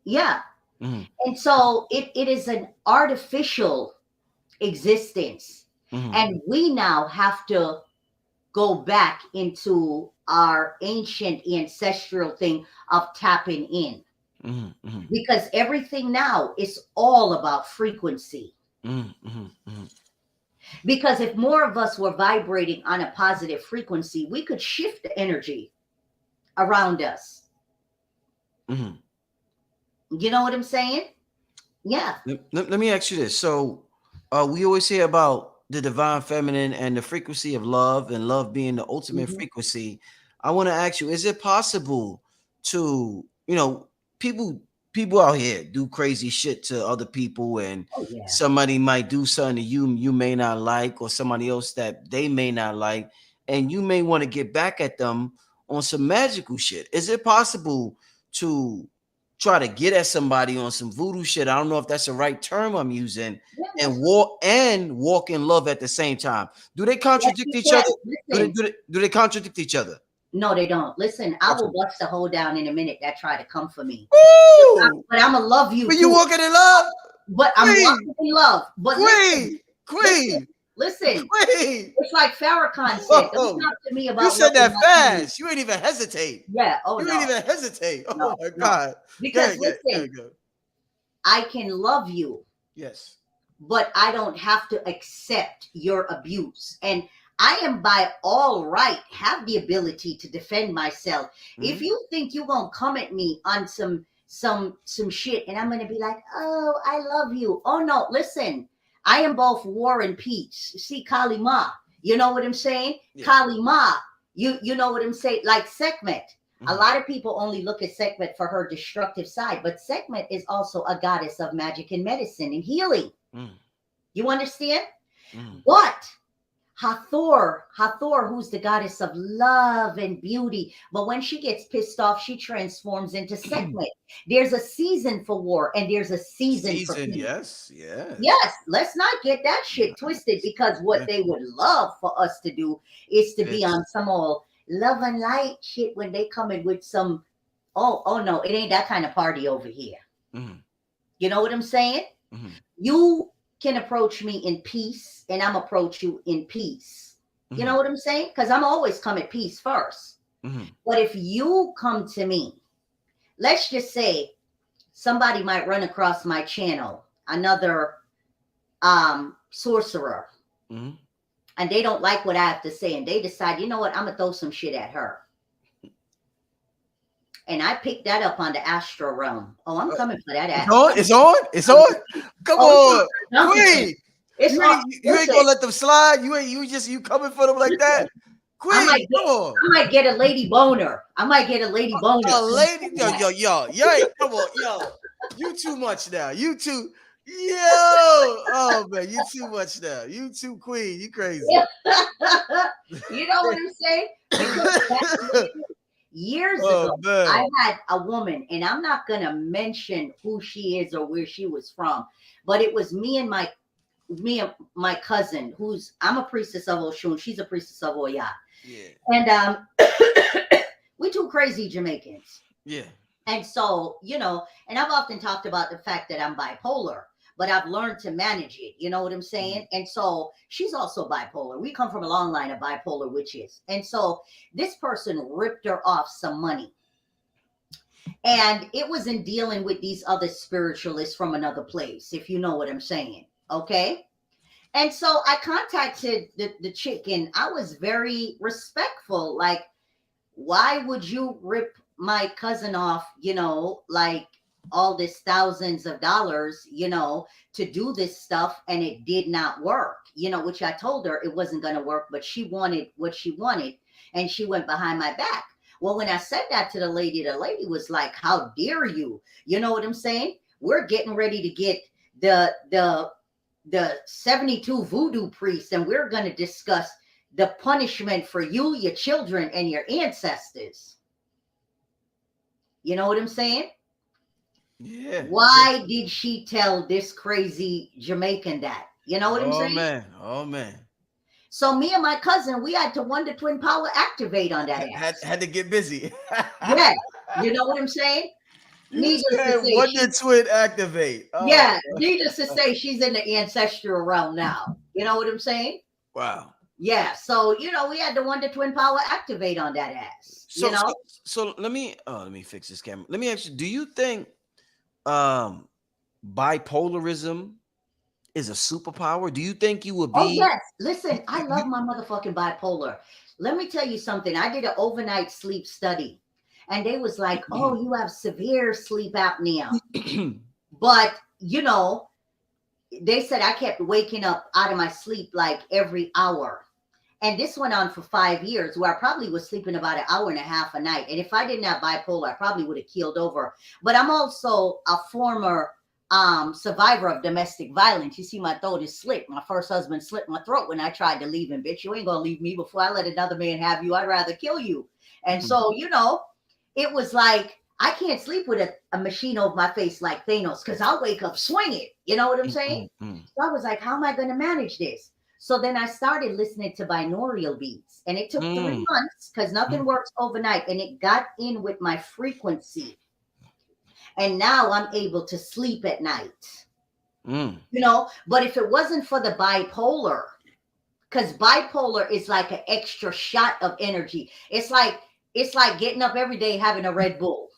Yeah. And so it is an artificial existence. And we now have to go back into our ancient ancestral thing of tapping in. Because everything now is all about frequency. Because if more of us were vibrating on a positive frequency, we could shift the energy around us. You know what I'm saying? Yeah. Let me ask you this. So we always hear about the divine feminine and the frequency of love and love being the ultimate frequency. I want to ask you, is it possible to, people out here do crazy shit to other people, and somebody might do something to you may not like, or somebody else that they may not like, and you may want to get back at them on some magical shit. Is it possible to try to get at somebody on some voodoo shit? I don't know if that's the right term I'm using, and walk in love at the same time. Do they contradict each other? Do they contradict each other? No, they don't. Listen, I will bust the hole down in a minute that try to come for me. But I'm going to love you. But you walking in love? But I'm walking in love. But Queen. Listen. It's like Farrakhan said. Don't talk to me about. You said that fast. You ain't even hesitate. Yeah. Oh, you ain't even hesitate. Oh my God. Because listen, I can love you. Yes. But I don't have to accept your abuse. And I am by all right have the ability to defend myself. If you think you're gonna come at me on some shit and I'm gonna be like, oh, I love you. Oh no, listen, I am both war and peace. See, Kali Ma, you know what I'm saying? Yeah. Kali Ma, you know what I'm saying? Like Sekhmet. A lot of people only look at Sekhmet for her destructive side, but Sekhmet is also a goddess of magic and medicine and healing. You understand? But Hathor, who's the goddess of love and beauty, but when she gets pissed off, she transforms into Sekhmet. There's a season for war and there's a season for peace. Yes. Let's not get that shit twisted, because what they would love for us to do is to be on some old love and light shit when they come in with some Oh no, it ain't that kind of party over here. Mm-hmm. You know what I'm saying? Mm-hmm. You can approach me in peace, and I'm approach you in peace. You know what I'm saying? Because I'm always come at peace first. Mm-hmm. But if you come to me, let's just say somebody might run across my channel, another sorcerer, Mm-hmm. and they don't like what I have to say, and they decide, you know what, I'm gonna throw some shit at her. And I picked that up on the astral realm. Oh, I'm coming for that ass. It's on. Come on, Queen. It's You on. ain't gonna let them slide. You coming for them like that, Queen. Come on. I might get a lady boner. A lady boner. A lady, yo, come on, yo. You too much now. You too. Yo, oh man, you too much now. You too, Queen. You crazy. You know what I'm saying? Because years ago, man. I had a woman, and I'm not gonna mention who she is or where she was from, but it was me and my cousin, I'm a priestess of Oshun, she's a priestess of Oya. Yeah. And we two crazy Jamaicans. Yeah. And so, and I've often talked about the fact that I'm bipolar, but I've learned to manage it. You know what I'm saying? And so she's also bipolar. We come from a long line of bipolar witches. And so this person ripped her off some money. And it was in dealing with these other spiritualists from another place, if you know what I'm saying. Okay. And so I contacted the chick, and I was very respectful. Like, why would you rip my cousin off, like all this thousands of dollars, to do this stuff, and it did not work, which I told her it wasn't going to work, but she wanted what she wanted, and she went behind my back. Well, when I said that to the lady was like, how dare you? You know what I'm saying? We're getting ready to get the 72 voodoo priests, and we're going to discuss the punishment for you, your children, and your ancestors. You know what I'm saying? Yeah. Why did she tell this crazy Jamaican that? You know what I'm saying? Oh man. So me and my cousin, we had to Wonder Twin Power activate on that. Had to get busy. Yeah. You know what I'm saying? Needless to say, Wonder Twin activate. Oh. Yeah. Needless to say, she's in the ancestral realm now. You know what I'm saying? Wow. Yeah. So, we had the Wonder Twin Power activate on that ass. So let me fix this camera. Let me ask you, do you think bipolarism is a superpower? Do you think you would be? Oh, yes. Listen, I love my motherfucking bipolar. Let me tell you something. I did an overnight sleep study, and they was like, oh, you have severe sleep apnea. But, they said I kept waking up out of my sleep like every hour. And this went on for 5 years, where I probably was sleeping about an hour and a half a night. And if I didn't have bipolar, I probably would have keeled over. But I'm also a former survivor of domestic violence. You see, my throat is slit. My first husband slit my throat when I tried to leave him. Bitch, you ain't gonna leave me before I let another man have you. I'd rather kill you. And so, it was like, I can't sleep with a machine over my face like Thanos, because I'll wake up swinging. You know what I'm saying? So I was like, how am I going to manage this? So then I started listening to binaural beats, and it took 3 months, because nothing works overnight, and it got in with my frequency. And now I'm able to sleep at night. But if it wasn't for the bipolar, because bipolar is like an extra shot of energy. It's like getting up every day having a Red Bull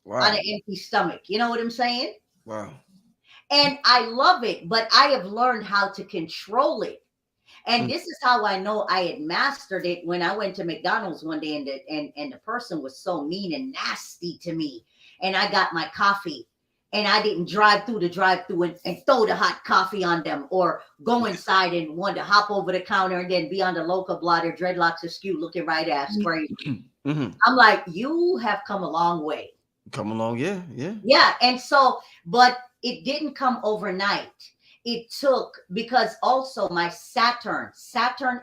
on an empty stomach. You know what I'm saying? Wow. And I love it, but I have learned how to control it. And this is how I know I had mastered it when I went to McDonald's one day, and the person was so mean and nasty to me. And I got my coffee, and I didn't drive through the drive-through and throw the hot coffee on them, or go inside and want to hop over the counter and then be on the local blotter, dreadlocks askew, looking right ass crazy. I'm like, you have come a long way. Come along, yeah. Yeah, and so, but it didn't come overnight. It took, because also my Saturn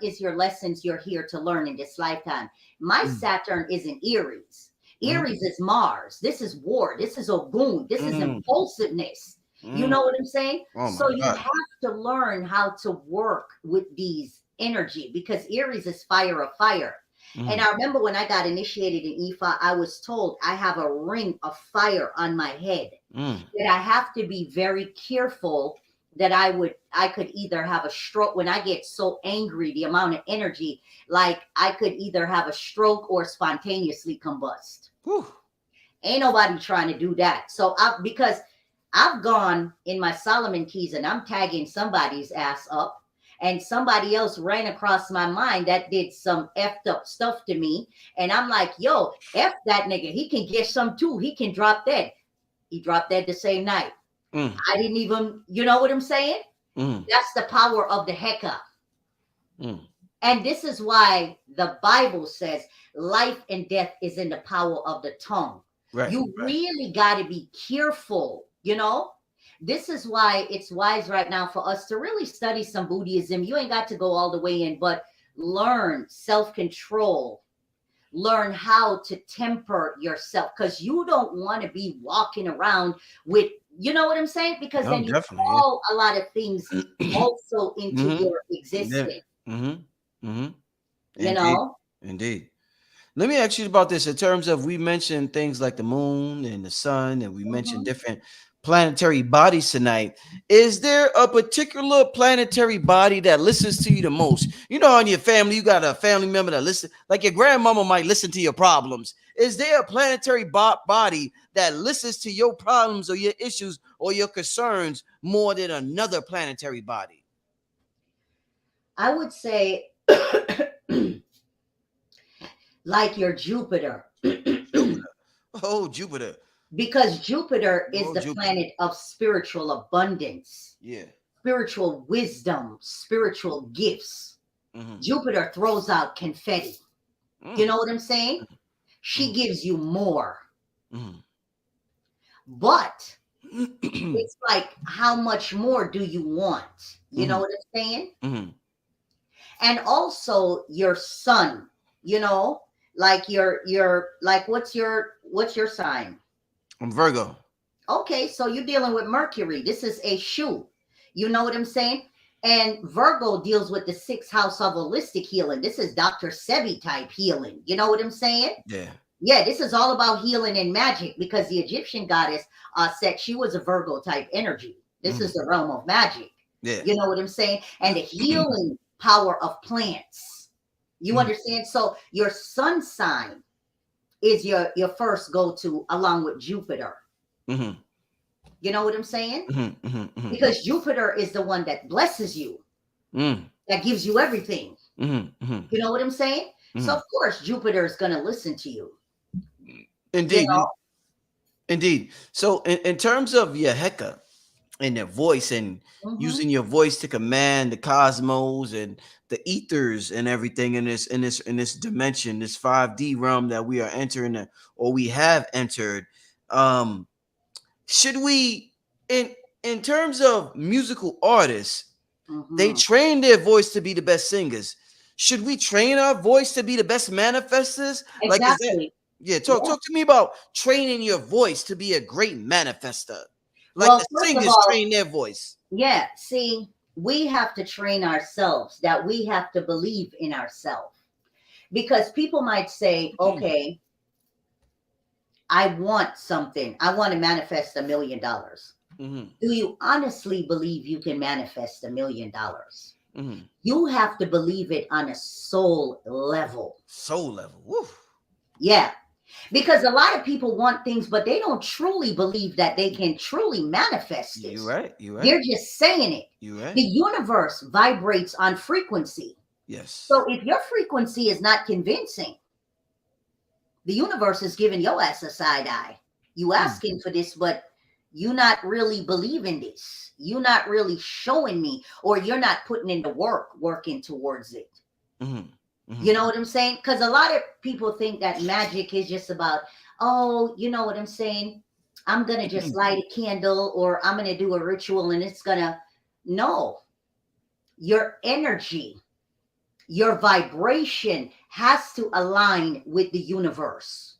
is your lessons you're here to learn in this lifetime. My Saturn is in Aries. Aries is Mars. This is war. This is Ogun. This is impulsiveness. You know what I'm saying? So you have to learn how to work with these energy, because Aries is fire of fire. And I remember when I got initiated in Ifa, I was told I have a ring of fire on my head, that I have to be very careful that I could either have a stroke when I get so angry, the amount of energy, like I could either have a stroke or spontaneously combust. Whew. Ain't nobody trying to do that. So because I've gone in my Solomon keys and I'm tagging somebody's ass up, and somebody else ran across my mind that did some effed up stuff to me. And I'm like, yo, F that nigga. He can get some too. He can drop dead. He dropped dead the same night. I didn't even, you know what I'm saying? That's the power of the Heka. And this is why the Bible says life and death is in the power of the tongue. Right, you really got to be careful, you know? This is why it's wise right now for us to really study some Buddhism. You ain't got to go all the way in, but learn self-control. Learn how to temper yourself, because you don't want to be walking around with, you know what I'm saying? Because then you call a lot of things also into your existence. You know? Indeed. Let me ask you about this in terms of, we mentioned things like the moon and the sun, and we mentioned different planetary bodies tonight. Is there a particular planetary body that listens to you the most? You know, in your family, you got a family member that listen, like your grandmama might listen to your problems. Is there a planetary body that listens to your problems or your issues or your concerns more than another planetary body? I would say like your Jupiter. Oh, Jupiter. Because Jupiter is the planet of spiritual abundance, spiritual wisdom, spiritual gifts. Jupiter throws out confetti. You know what I'm saying? She gives you more. But it's like, how much more do you want? You know what I'm saying? And also your sun, you know, like your like what's your sign? I'm Virgo. Okay, so you're dealing with Mercury. This is a shoe. You know what I'm saying? And Virgo deals with the 6th house of holistic healing. This is Dr. Sebi type healing. You know what I'm saying? Yeah, this is all about healing and magic, because the Egyptian goddess said she was a Virgo type energy. This is the realm of magic. You know what I'm saying? And the healing power of plants. You understand? So your sun sign is your first go-to, along with Jupiter. You know what I'm saying? Because Jupiter is the one that blesses you, that gives you everything. You know what I'm saying? So of course Jupiter is going to listen to you. Indeed. You know? Indeed. So in terms of your Heka and your voice, and using your voice to command the cosmos and the ethers and everything in this dimension, this 5D realm that we are entering, or we have entered, should we, in terms of musical artists, they train their voice to be the best singers. Should we train our voice to be the best manifestors? Exactly. Talk to me about training your voice to be a great manifester. Like, well, the singers train their voice. Yeah, see, we have to train ourselves, that we have to believe in ourselves. Because people might say, okay, I want something. I want to manifest $1 million. Do you honestly believe you can manifest $1 million? You have to believe it on a soul level. Soul level. Woo. Yeah. Because a lot of people want things, but they don't truly believe that they can truly manifest it. You're right. They're just saying it. You're right. The universe vibrates on frequency. Yes. So if your frequency is not convincing, the universe is giving your ass a side eye. You asking for this, but you're not really believing this. You're not really showing me, or you're not putting in the work, working towards it. You know what I'm saying? Because a lot of people think that magic is just about, oh, you know what I'm saying? I'm going to just light a candle, or I'm going to do a ritual and it's going to, no. Your energy, your vibration has to align with the universe.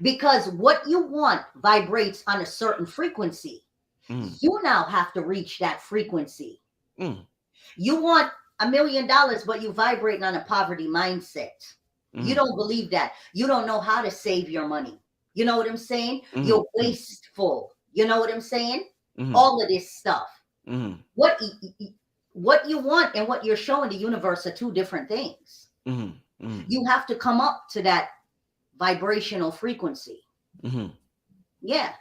Because what you want vibrates on a certain frequency. You now have to reach that frequency. You want $1 million, but you vibrating on a poverty mindset. You don't believe that. You don't know how to save your money. You know what I'm saying? You're wasteful. You know what I'm saying? All of this stuff. What you want and what you're showing the universe are two different things. You have to come up to that vibrational frequency. Yeah.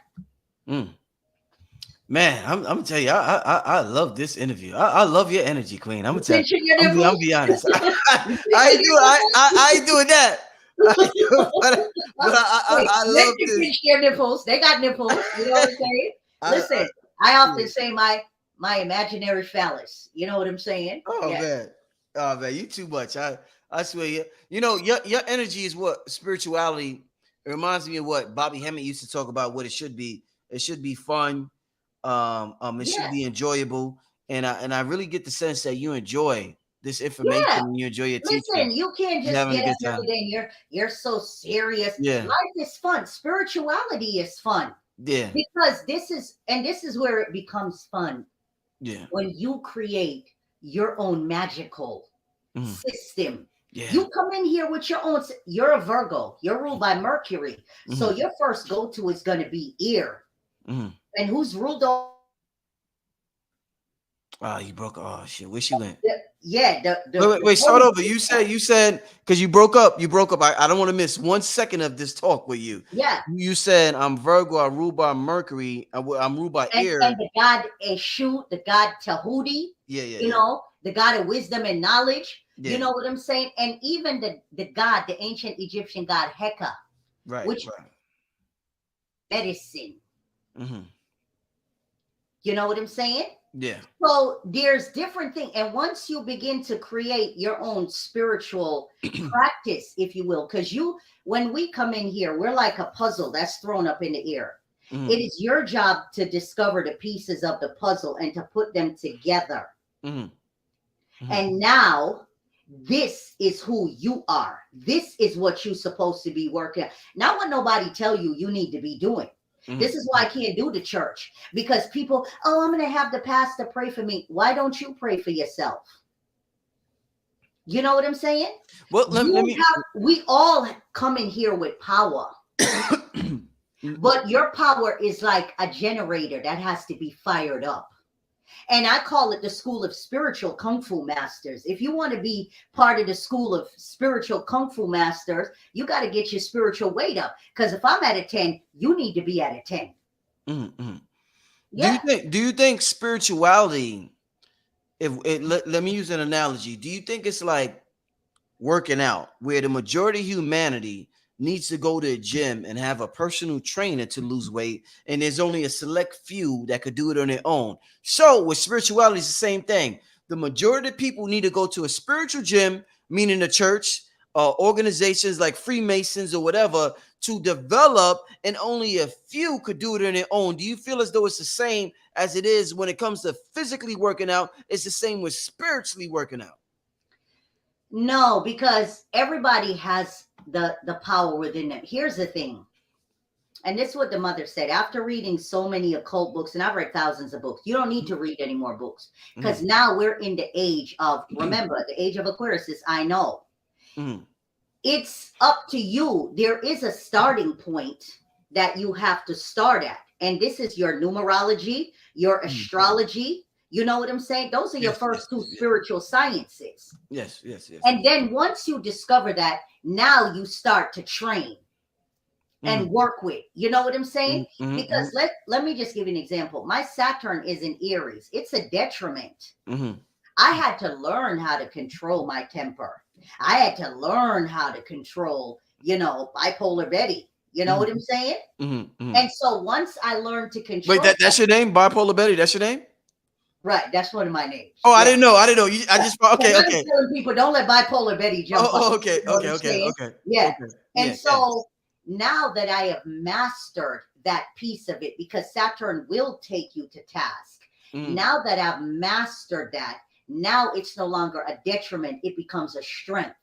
Man, I'm gonna tell you, I love this interview. I love your energy, Queen. I'm gonna tell you. I'm be honest. I ain't doing that. But I love this. Pinch their nipples. They got nipples. You know what I'm saying? Listen, I often say my imaginary phallus. You know what I'm saying? Oh man, you too much. I swear you know your energy is what spirituality. It reminds me of what Bobby Hemmett used to talk about. What it should be. It should be fun. It should be enjoyable, and I really get the sense that you enjoy this information and you enjoy your teaching. Listen, you can't just get up every day and you're so serious. Yeah. Life is fun. Spirituality is fun. Yeah. Because this is where it becomes fun. Yeah. When you create your own magical system. Yeah. You come in here with your own. You're a Virgo. You're ruled by Mercury. So your first go-to is going to be ear. And who's ruled over? Oh, you broke. Oh shit, where she went? Wait, start over. You said because you broke up. I don't want to miss 1 second of this talk with you. Yeah. You said I'm Virgo. I rule by Mercury. I'm ruled by air. And the god Eshu, the god Tahuti. You know, the god of wisdom and knowledge. Yeah. You know what I'm saying? And even the ancient Egyptian god Heka. Right. Which medicine. You know what I'm saying? Yeah. So there's different things. And once you begin to create your own spiritual practice, if you will, because when we come in here, we're like a puzzle that's thrown up in the air. It is your job to discover the pieces of the puzzle and to put them together. And now this is who you are. This is what you're supposed to be working on. Not what nobody tell you need to be doing. This is why I can't do the church, because people, I'm going to have the pastor pray for me. Why don't you pray for yourself? You know what I'm saying? Well, we all come in here with power, but your power is like a generator that has to be fired up. And I call it the school of spiritual kung fu masters. If you want to be part of the school of spiritual kung fu masters, you got to get your spiritual weight up. Because if I'm at a 10, you need to be at a 10. Yeah. Do you think spirituality, let me use an analogy. Do you think it's like working out, where the majority of humanity needs to go to a gym and have a personal trainer to lose weight, and there's only a select few that could do it on their own? So with spirituality, it's the same thing. The majority of people need to go to a spiritual gym, meaning the church, organizations like Freemasons or whatever, to develop, and only a few could do it on their own. Do you feel as though it's the same as it is when it comes to physically working out? It's the same with spiritually working out? No, because everybody has the power within them. Here's the thing. And this is what the mother said. After reading so many occult books, and I've read thousands of books, you don't need to read any more books, because now we're in the age of, remember, the age of Aquarius is I know. It's up to you. There is a starting point that you have to start at. And this is your numerology, your astrology. You know what I'm saying? Those are your first two spiritual sciences. Yes. And then once you discover that, now you start to train and work with. You know what I'm saying? Because let me just give you an example. My Saturn is in Aries. It's a detriment. I had to learn how to control my temper. I had to learn how to control, bipolar Betty. You know what I'm saying? And so once I learned to control. Wait, that's your name? Bipolar Betty? That's your name? Right, that's one of my names. Oh, yeah. I didn't know. I just okay. I'm telling people, don't let bipolar Betty jump. Okay. Yeah. And so now that I have mastered that piece of it, because Saturn will take you to task. Now that I've mastered that, now it's no longer a detriment; it becomes a strength.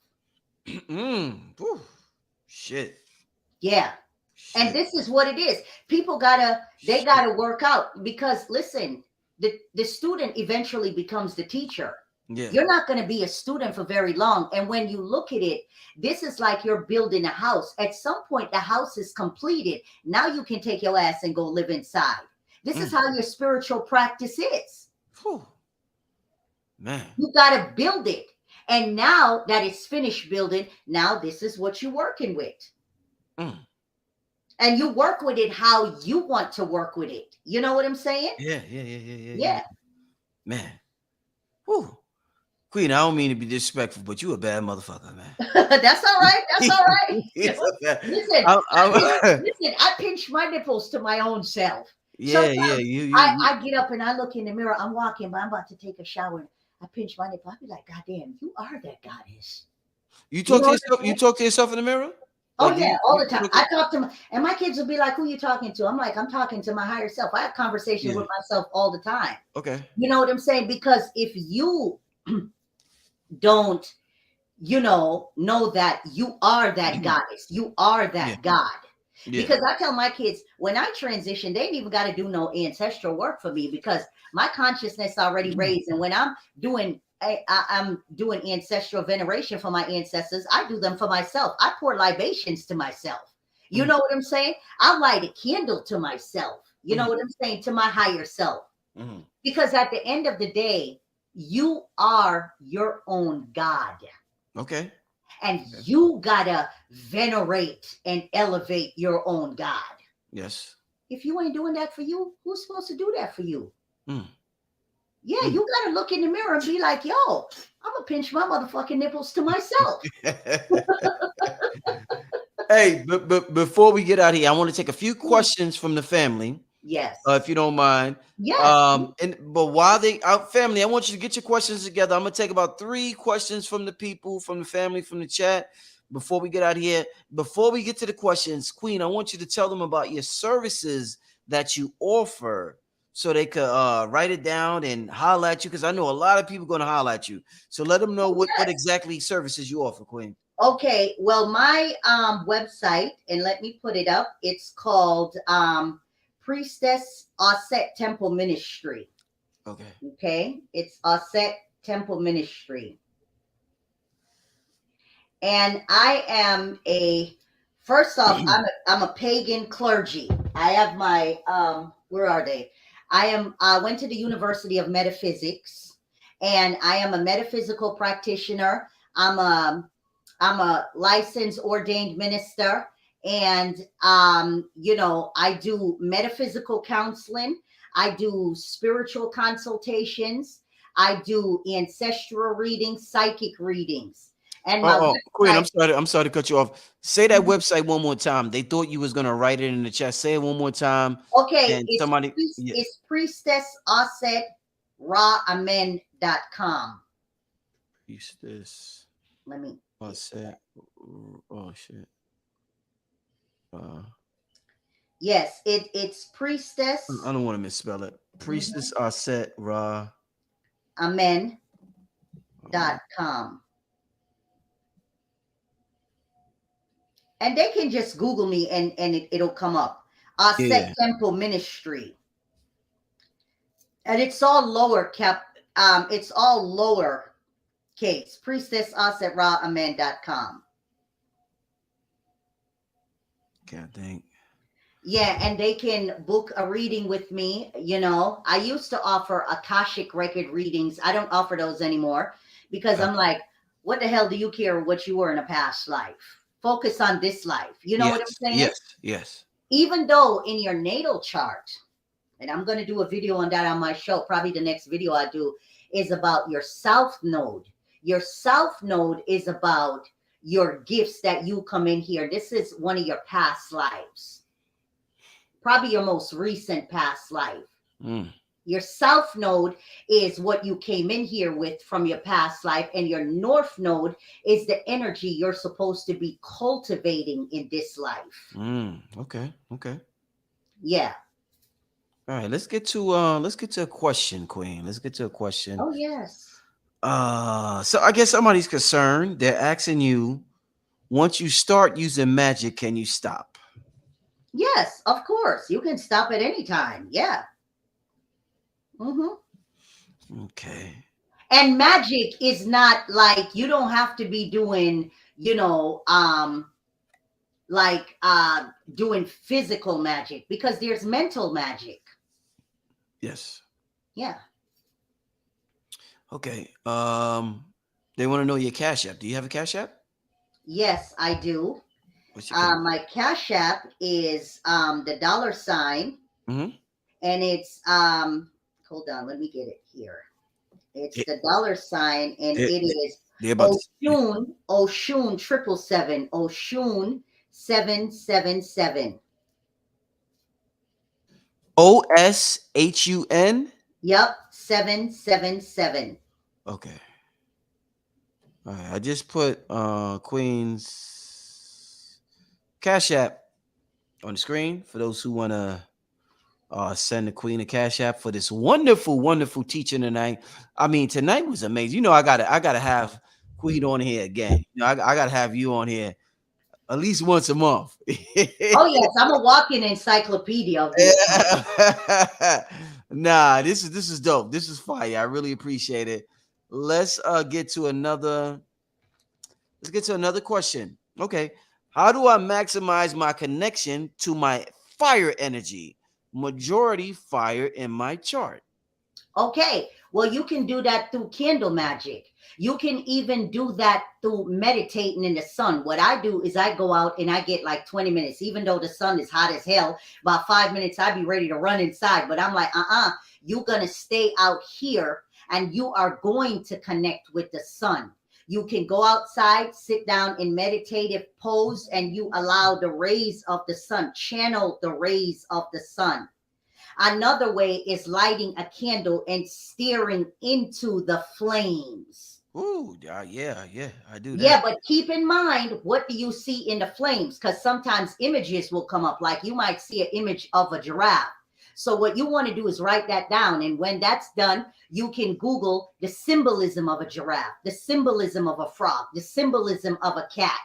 Shit. Yeah. Shit. And this is what it is. People gotta work out, because listen. The student eventually becomes the teacher. Yeah. You're not going to be a student for very long. And when you look at it, this is like you're building a house. At some point, the house is completed. Now you can take your ass and go live inside. This is how your spiritual practice is. Whew. Man. You got to build it. And now that it's finished building, now this is what you're working with. And you work with it how you want to work with it. You know what I'm saying? Yeah. Man. Whew. Queen, I don't mean to be disrespectful, but you a bad motherfucker, man. That's all right. That's all right. Listen, I pinch my nipples to my own self. Yeah. I get up and I look in the mirror. I'm walking, but I'm about to take a shower. I pinch my nipple. I be like, God damn, you are that goddess. You talk to yourself? You talk to yourself in the mirror? Oh, yeah, all the time. I talk to my, and my kids will be like, who you talking to? I'm like, I'm talking to my higher self. I have conversations with myself all the time. Okay. You know what I'm saying? Because if you don't, know that you are that goddess, you are that God. Yeah. Because I tell my kids, when I transition, they ain't even got to do no ancestral work for me because my consciousness already raised. And when I'm doing ancestral veneration for my ancestors, I do them for myself. I pour libations to myself. You know what I'm saying? I light a candle to myself. You know what I'm saying? To my higher self. Because at the end of the day, you are your own God. Okay. And you gotta venerate and elevate your own God. Yes. If you ain't doing that for you, who's supposed to do that for you? Yeah, you gotta look in the mirror and be like, yo, I'm gonna pinch my motherfucking nipples to myself. Hey, but before we get out here, I want to take a few questions from the family. Yes. If you don't mind. Yes. But while they out, family, I want you to get your questions together. I'm gonna take about 3 questions from the people, from the family, from the chat before we get out here. Before we get to the questions, Queen, I want you to tell them about your services that you offer so they could write it down and holler at you, because I know a lot of people are going to holler at you. So let them know what exactly services you offer, Queen. Okay, well, my website, and let me put it up, it's called Priestess Auset Temple Ministry. Okay, it's Auset Temple Ministry. And I am first off, I'm a pagan clergy. I have my where are they? I went to the University of Metaphysics, and I am a metaphysical practitioner. I'm a licensed ordained minister, and I do metaphysical counseling. I do spiritual consultations. I do ancestral readings, psychic readings. And Queen, I'm sorry to cut you off. Say that website one more time. They thought you was gonna write it in the chat. Say it one more time. Okay, it's Priestess Auset raamen.com. Priestess. Let me. Auset. Oh shit. Yes, it's Priestess. I don't want to misspell it. Priestess Auset raamen.com. And they can just Google me and it'll come up. Auset Temple Ministry. And it's all it's all lower case. Priestess Auset raamen.com. God dang. Yeah, and they can book a reading with me. I used to offer Akashic record readings. I don't offer those anymore because I'm like, what the hell do you care what you were in a past life? Focus on this life. You know what I'm saying? Yes. Even though in your natal chart, and I'm going to do a video on that on my show, probably the next video I do is about your South Node. Your South Node is about your gifts that you come in here. This is one of your past lives. Probably your most recent past life. Your South Node is what you came in here with from your past life, and your North Node is the energy you're supposed to be cultivating in this life. Okay. Yeah. All right, let's get to a question, Queen. Let's get to a question. Oh yes. So I guess somebody's concerned. They're asking you, once you start using magic, can you stop? Yes, of course. You can stop at any time. Yeah. Okay. And magic is not like you don't have to be doing, like doing physical magic, because there's mental magic. Yes. Yeah. Okay. They want to know your Cash App. Do you have a Cash App? Yes, I do. What's your Cash App? My Cash App is the $, Mm-hmm. and it's hold on, let me get it here. It's the $, and They, it is they're about to. Oshun 777 Oshun 777. OSHUN. Yep, 777. Okay. All right. I just put Queen's Cash App on the screen for those who want to send the Queen a Cash App for this wonderful, wonderful teaching tonight. I mean, tonight was amazing. You know, I gotta have Queen on here again. You know, I gotta have you on here at least once a month. Oh yes, I'm a walking encyclopedia of the occult. Nah, this is dope. This is fire. I really appreciate it. Let's get to another. Let's get to another question. Okay, how do I maximize my connection to my fire energy? Majority fire in my chart. Okay, well, you can do that through candle magic. You can even do that through meditating in the sun. What I do is I go out and I get like 20 minutes, even though the sun is hot as hell. About 5 minutes, I'd be ready to run inside. But I'm like, you're going to stay out here and you are going to connect with the sun. You can go outside, sit down in meditative pose, and you allow the rays of the sun, channel the rays of the sun. Another way is lighting a candle and staring into the flames. Ooh, yeah, I do that. Yeah, but keep in mind, what do you see in the flames? Because sometimes images will come up, like you might see an image of a giraffe. So what you want to do is write that down. And when that's done, you can Google the symbolism of a giraffe, the symbolism of a frog, the symbolism of a cat.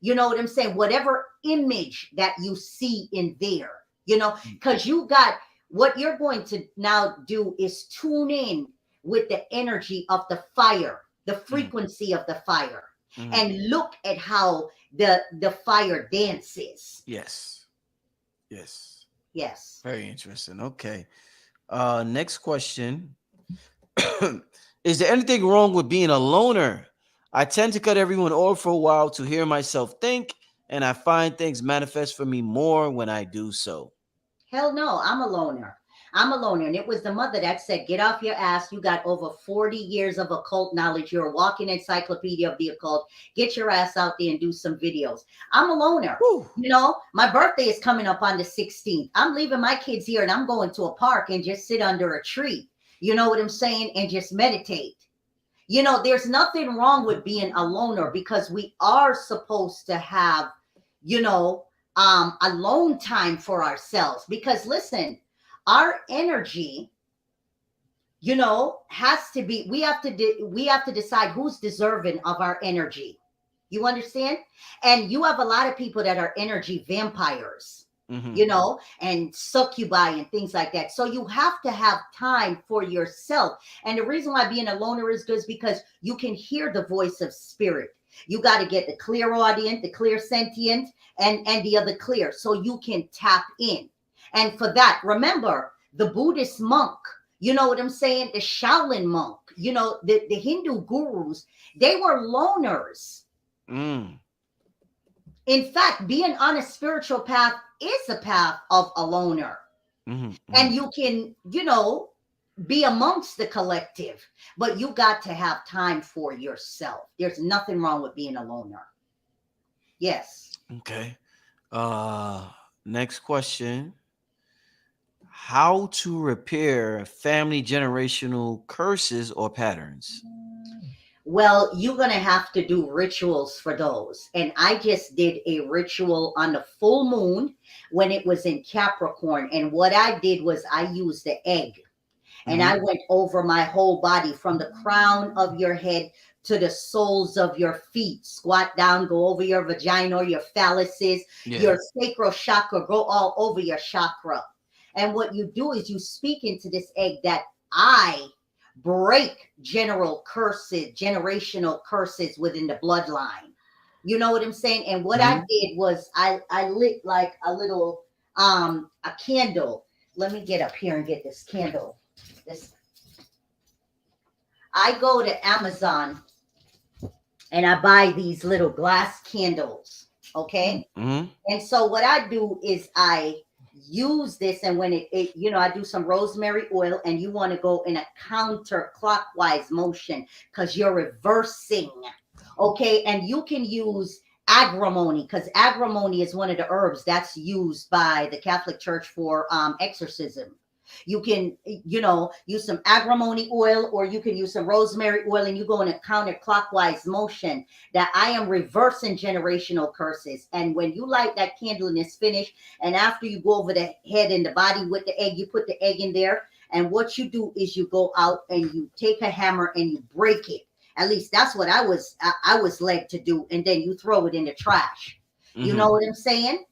You know what I'm saying? Whatever image that you see in there, because you got... What you're going to now do is tune in with the energy of the fire, the frequency of the fire, and look at how the fire dances. Yes. Very interesting. Okay. Next question. Is there anything wrong with being a loner? I tend to cut everyone off for a while to hear myself think, and I find things manifest for me more when I do so. Hell no, I'm a loner. And it was the mother that said, get off your ass. You got over 40 years of occult knowledge. You're a walking encyclopedia of the occult. Get your ass out there and do some videos. I'm a loner. Woo. My birthday is coming up on the 16th. I'm leaving my kids here and I'm going to a park and just sit under a tree. You know what I'm saying? And just meditate. There's nothing wrong with being a loner, because we are supposed to have, alone time for ourselves. Because listen, our energy, has to be, we have to decide who's deserving of our energy. You understand? And you have a lot of people that are energy vampires, and succubi and things like that. So you have to have time for yourself. And the reason why being a loner is good is because you can hear the voice of spirit. You got to get the clairaudient, the clear sentient, and the other clear, so you can tap in. And for that, remember the Buddhist monk, you know what I'm saying? The Shaolin monk, the Hindu gurus, they were loners. In fact, being on a spiritual path is a path of a loner. And you can, be amongst the collective, but you got to have time for yourself. There's nothing wrong with being a loner. Yes. Okay. Next question. How to repair family generational curses or patterns? Well, you're going to have to do rituals for those. And I just did a ritual on the full moon when it was in Capricorn. And what I did was I used the egg. And I went over my whole body, from the crown of your head to the soles of your feet. Squat down, go over your vagina or your phalluses, your sacral chakra, go all over your chakra. And what you do is you speak into this egg that I break generational curses within the bloodline. You know what I'm saying? And what I did was I lit like a little a candle. Let me get up here and get this candle. This I go to Amazon and I buy these little glass candles. Okay. And so what I do is I use this, and when it I do some rosemary oil, and you want to go in a counterclockwise motion because you're reversing. Okay. And you can use agrimony, because agrimony is one of the herbs that's used by the Catholic Church for exorcism. You can, use some agrimony oil, or you can use some rosemary oil, and you go in a counterclockwise motion that I am reversing generational curses. And when you light that candle and it's finished, and after you go over the head and the body with the egg, you put the egg in there. And what you do is you go out and you take a hammer and you break it. At least that's what I was led to do. And then you throw it in the trash. You know what I'm saying?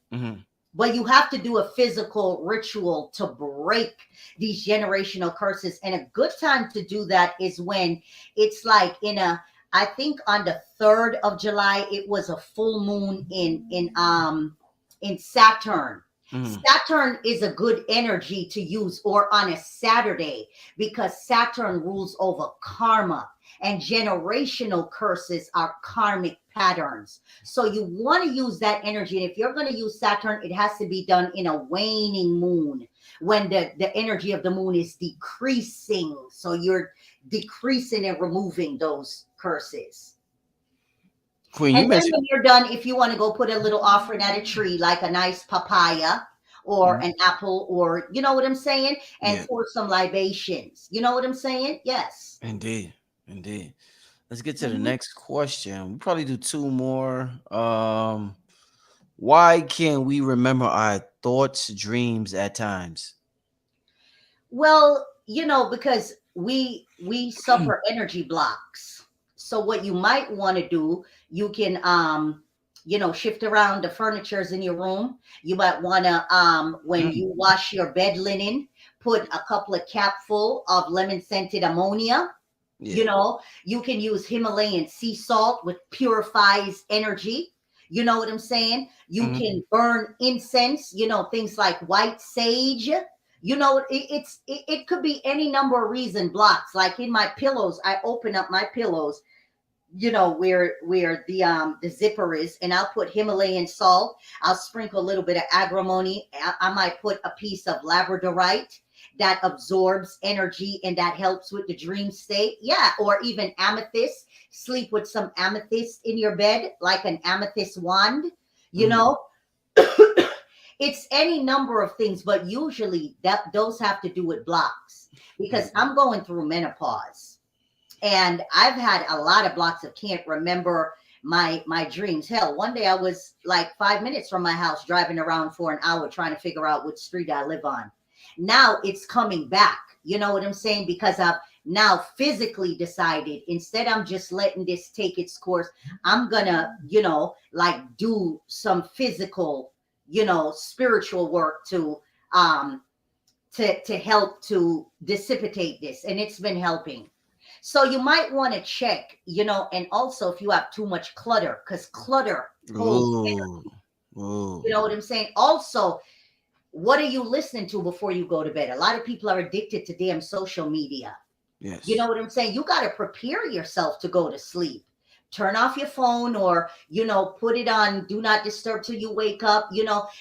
But you have to do a physical ritual to break these generational curses. And a good time to do that is when it's like I think on the 3rd of July, it was a full moon in Saturn. Saturn is a good energy to use, or on a Saturday, because Saturn rules over karma, and generational curses are karmic patterns. So you want to use that energy. And if you're going to use Saturn, it has to be done in a waning moon, when the energy of the moon is decreasing. So you're decreasing and removing those curses. Queen, and then when you're done, if you want to go put a little offering at a tree, like a nice papaya or an apple, or you know what I'm saying, and pour some libations. You know what I'm saying? Yes. Indeed. Let's get to the next question. We'll probably do 2 more. Why can't we remember our thoughts, dreams at times? Well, because we suffer energy blocks. So what you might want to do, you can shift around the furnitures in your room. You might want to when you wash your bed linen, put a couple of capful of lemon scented ammonia. You can use Himalayan sea salt, which purifies energy. You know what I'm saying? You can burn incense, things like white sage. It could be any number of reason blocks. Like in my pillows, I open up my pillows, where the zipper is, and I'll put Himalayan salt. I'll sprinkle a little bit of agrimony. I might put a piece of labradorite that absorbs energy and that helps with the dream state. Yeah. Or even amethyst. Sleep with some amethyst in your bed, like an amethyst wand, It's any number of things, but usually those have to do with blocks, because I'm going through menopause and I've had a lot of blocks of can't remember my dreams. Hell, one day I was like 5 minutes from my house driving around for an hour trying to figure out which street I live on. Now it's coming back. You know what I'm saying? Because I've now physically decided, instead I'm just letting this take its course. I'm gonna, do some physical, spiritual work to help to dissipate this. And it's been helping. So you might want to check, and also if you have too much clutter, because clutter holds energy. You know what I'm saying? Also, what are you listening to before you go to bed? A lot of people are addicted to damn social media. Yes. You know what I'm saying? You got to prepare yourself to go to sleep. Turn off your phone, or, put it on do not disturb till you wake up.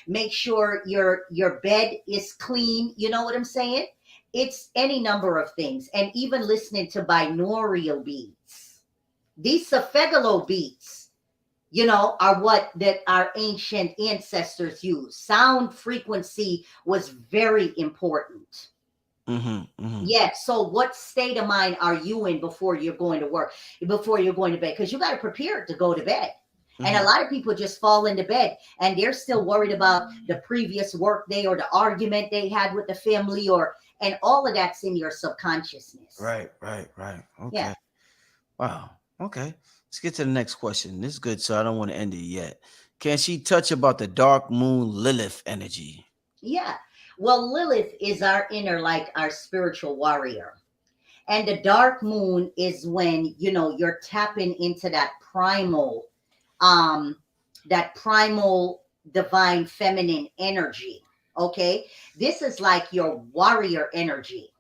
Make sure your bed is clean. You know what I'm saying? It's any number of things. And even listening to binaural beats. These Safegalo beats, are what that our ancient ancestors used. Sound frequency was very important. Yeah. So what state of mind are you in before you're going to work, before you're going to bed? Because you got to prepare to go to bed. And a lot of people just fall into bed and they're still worried about the previous work day or the argument they had with the family, and all of that's in your subconsciousness. Right. Okay. Yeah. Wow. Okay. Let's get to the next question. This is good, so I don't want to end it yet. Can she touch about the dark moon Lilith energy? Yeah. Well, Lilith is our inner, like our spiritual warrior. And the dark moon is when, you know, you're tapping into um, that primal divine feminine energy. Okay. This is like your warrior energy.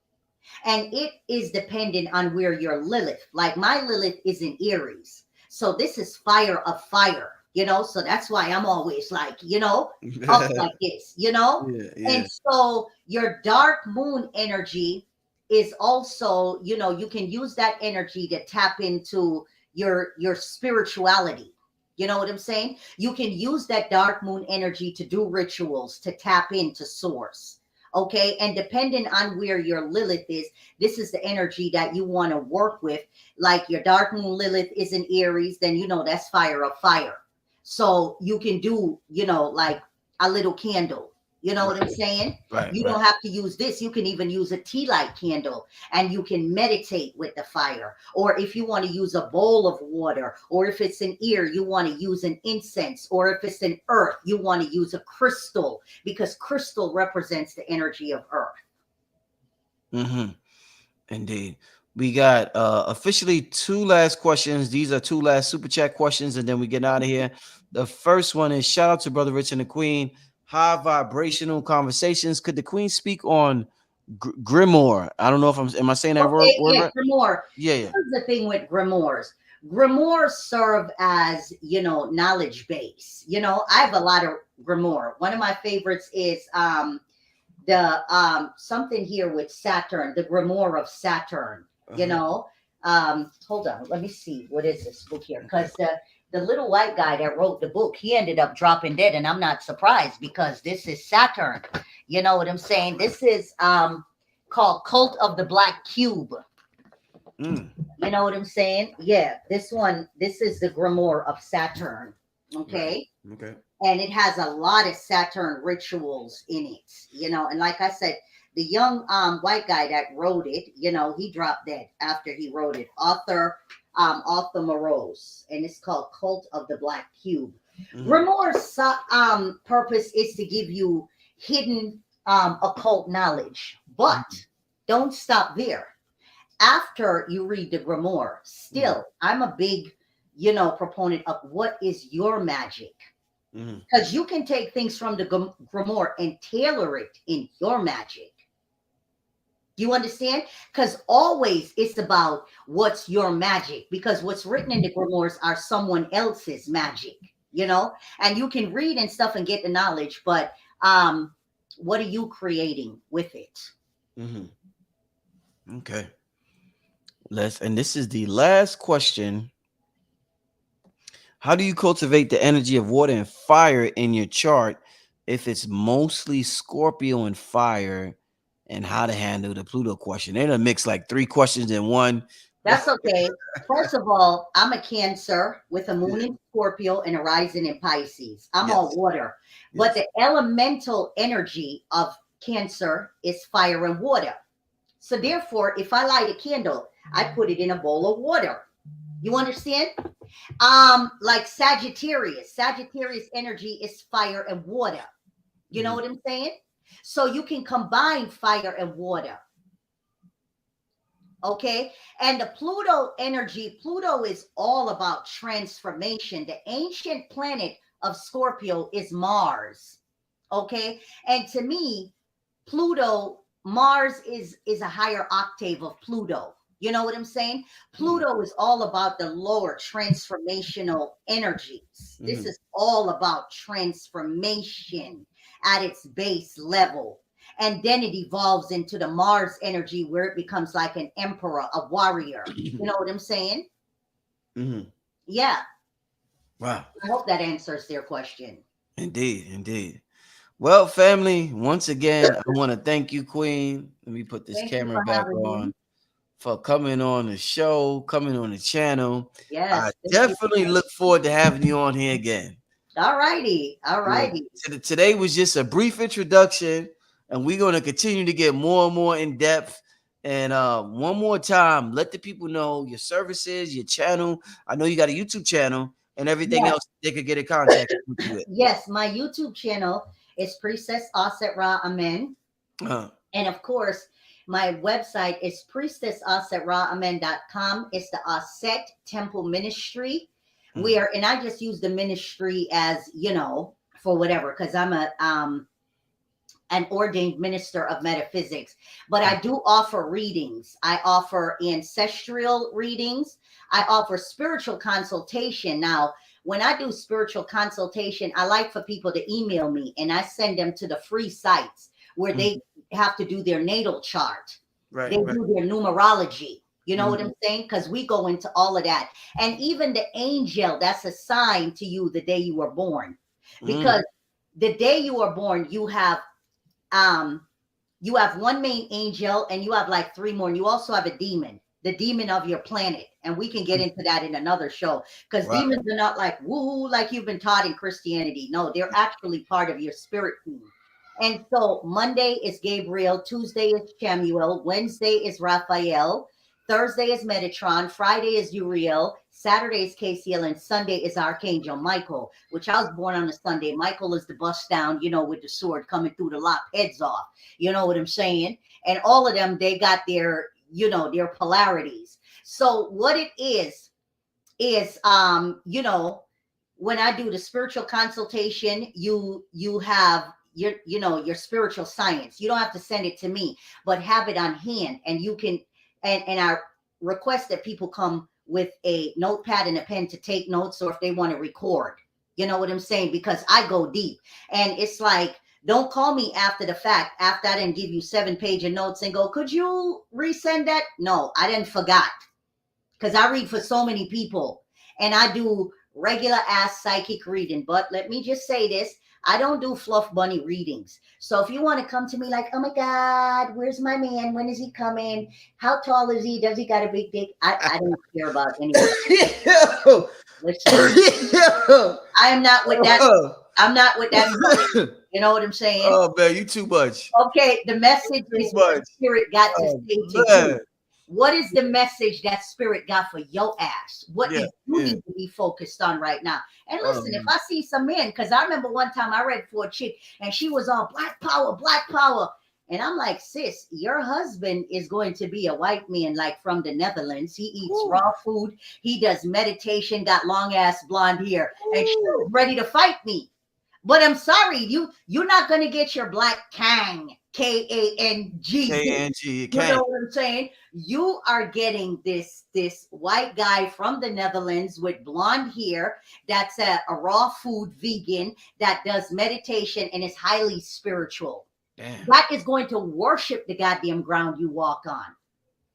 And it is dependent on where your Lilith, like my Lilith is in Aries. So this is fire of fire, you know. So that's why I'm always like, you know, up like this, you know. Yeah, yeah. And so your dark moon energy is also, you know, you can use that energy to tap into your spirituality. You know what I'm saying? You can use that dark moon energy to do rituals, to tap into source. Okay. And depending on where your Lilith is, this is the energy that you want to work with. Like your dark moon Lilith is in Aries, then you know that's fire of fire. So you can do, you know, like a little candle. You know what I'm saying? Right. You don't have to use this. You can even use a tea light candle and you can meditate with the fire. Or if you want to use a bowl of water, or if it's an ear, you want to use an incense, or if it's an earth, you want to use a crystal, because crystal represents the energy of earth. Mm-hmm. Indeed. We got officially 2 last questions. These are 2 last super chat questions, and then we get out of here. The first one is shout out to Brother Rich and the Queen. High vibrational conversations. Could the Queen speak on Grimoire? I don't know if am I saying that word Yeah, right? Grimoire. Yeah. Here's the thing with grimoires. Grimoires serve as, you know, knowledge base. You know, I have a lot of grimoire. One of my favorites is the something here with Saturn, the grimoire of Saturn. You know, hold on, let me see, what is this book here? Because the little white guy that wrote the book, he ended up dropping dead, and I'm not surprised because this is Saturn. You know what I'm saying? This is called Cult of the Black Cube. You know what I'm saying? Yeah, this is the grimoire of Saturn. Okay. Okay. And it has a lot of Saturn rituals in it, you know. And like I said, the young white guy that wrote it, you know, he dropped dead after he wrote it. Author Morose, and it's called Cult of the Black Cube. Grimoire's purpose is to give you hidden occult knowledge, but don't stop there. After you read the grimoire, still, I'm a big, you know, proponent of what is your magic. Because you can take things from the grimoire and tailor it in your magic. You understand? Because always it's about what's your magic. Because what's written in the grimoires are someone else's magic, you know? And you can read and stuff and get the knowledge, but what are you creating with it? Okay. And this is the last question. How do you cultivate the energy of water and fire in your chart if it's mostly Scorpio and fire, and how to handle the Pluto question? They're gonna mix like 3 questions in one. That's okay. First of all, I'm a Cancer with a moon in Scorpio and a rising in Pisces. I'm all water. But the elemental energy of Cancer is fire and water. So therefore, if I light a candle, I put it in a bowl of water. You understand? Like Sagittarius energy is fire and water. You know what I'm saying? So you can combine fire and water. Okay. And the Pluto energy, Pluto is all about transformation. The ancient planet of Scorpio is Mars. Okay. And to me, Mars is a higher octave of Pluto. You know what I'm saying? Pluto is all about the lower transformational energies. This is all about transformation at its base level. And then it evolves into the Mars energy where it becomes like an emperor, a warrior. You know what I'm saying? Yeah. Wow. I hope that answers their question. Indeed. Well, family, once again, I want to thank you, Queen. Let me put this camera back on. For coming on the show, coming on the channel. Yes. I definitely look forward to having you on here again. All righty. Today was just a brief introduction, and we're going to continue to get more and more in depth. And one more time, let the people know your services, your channel. I know you got a YouTube channel and everything else they could get in contact with you with. Yes, my YouTube channel is Priestess Auset Ra Amen. And of course, My website is priestessauset.com. It's the Auset Temple Ministry. And I just use the ministry as, for whatever, because I'm an ordained minister of metaphysics, but I do offer readings. I offer ancestral readings. I offer spiritual consultation. Now, when I do spiritual consultation, I like for people to email me, and I send them to the free sites where they have to do their natal chart. They do their numerology. You know what I'm saying? Because we go into all of that. And even the angel that's assigned to you the day you were born. Because the day you were born, you have one main angel, and you have like 3 more. And you also have a demon, the demon of your planet. And we can get into that in another show, because demons are not like woo, like you've been taught in Christianity. No, they're actually part of your spirit team. And so Monday is Gabriel, Tuesday is Samuel, Wednesday is Raphael, Thursday is Metatron, Friday is Uriel, Saturday is KCL, and Sunday is Archangel Michael, which I was born on a Sunday. Michael is the bust down, with the sword coming through to lop heads off. You know what I'm saying? And all of them, they got their, their polarities. So what it is, when I do the spiritual consultation, you have your spiritual science. You don't have to send it to me, but have it on hand, and you can, and I request that people come with a notepad and a pen to take notes, or if they want to record, you know what I'm saying? Because I go deep, and it's like, don't call me after the fact, after I didn't give you 7-page of notes and go, could you resend that? No, I didn't forgot, because I read for so many people, and I do regular ass psychic reading. But let me just say this, I don't do fluff bunny readings. So if you want to come to me like, oh my God, where's my man? When is he coming? How tall is he? Does he got a big dick? I don't care about anything. Listen, I am not with that. I'm not with that. You know what I'm saying? Oh man, you too much. Okay, the message is what spirit got to say to you. What is the message that spirit got for your ass? What do you need to be focused on right now? And listen, if I see some men, because I remember one time I read for a chick and she was all black power, black power. And I'm like, sis, your husband is going to be a white man, like from the Netherlands. He eats raw food. He does meditation, got long ass blonde hair, and she was ready to fight me. But I'm sorry, you're not going to get your black Kang, K-A-N-G. K-A-N-G. You know what I'm saying? You are getting this white guy from the Netherlands with blonde hair that's a raw food vegan that does meditation and is highly spiritual. Damn. That is going to worship the goddamn ground you walk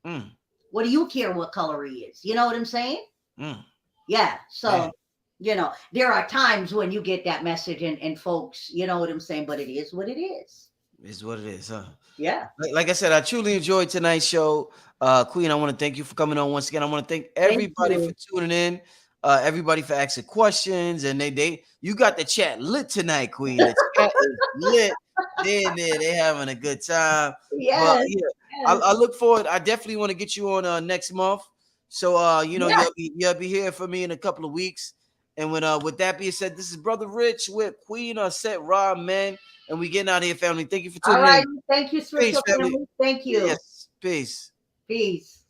on. What do you care what color he is? You know what I'm saying? Yeah. So, there are times when you get that message and folks, you know what I'm saying? But it is what it is. It's what it is, huh? Yeah. Like I said, I truly enjoyed tonight's show. Queen, I want to thank you for coming on once again. I want to thank everybody for tuning in. Everybody for asking questions, and you got the chat lit tonight, Queen. The chat is lit. They in there, they having a good time. Yes. I look forward. I definitely want to get you on next month. So you'll be here for me in a couple of weeks. And with that being said, this is Brother Rich with Queen Auset Raw Men, and we getting out of here, family. Thank you for tuning in. Thank you, spiritual family. Thank you. Yes. Peace. Peace.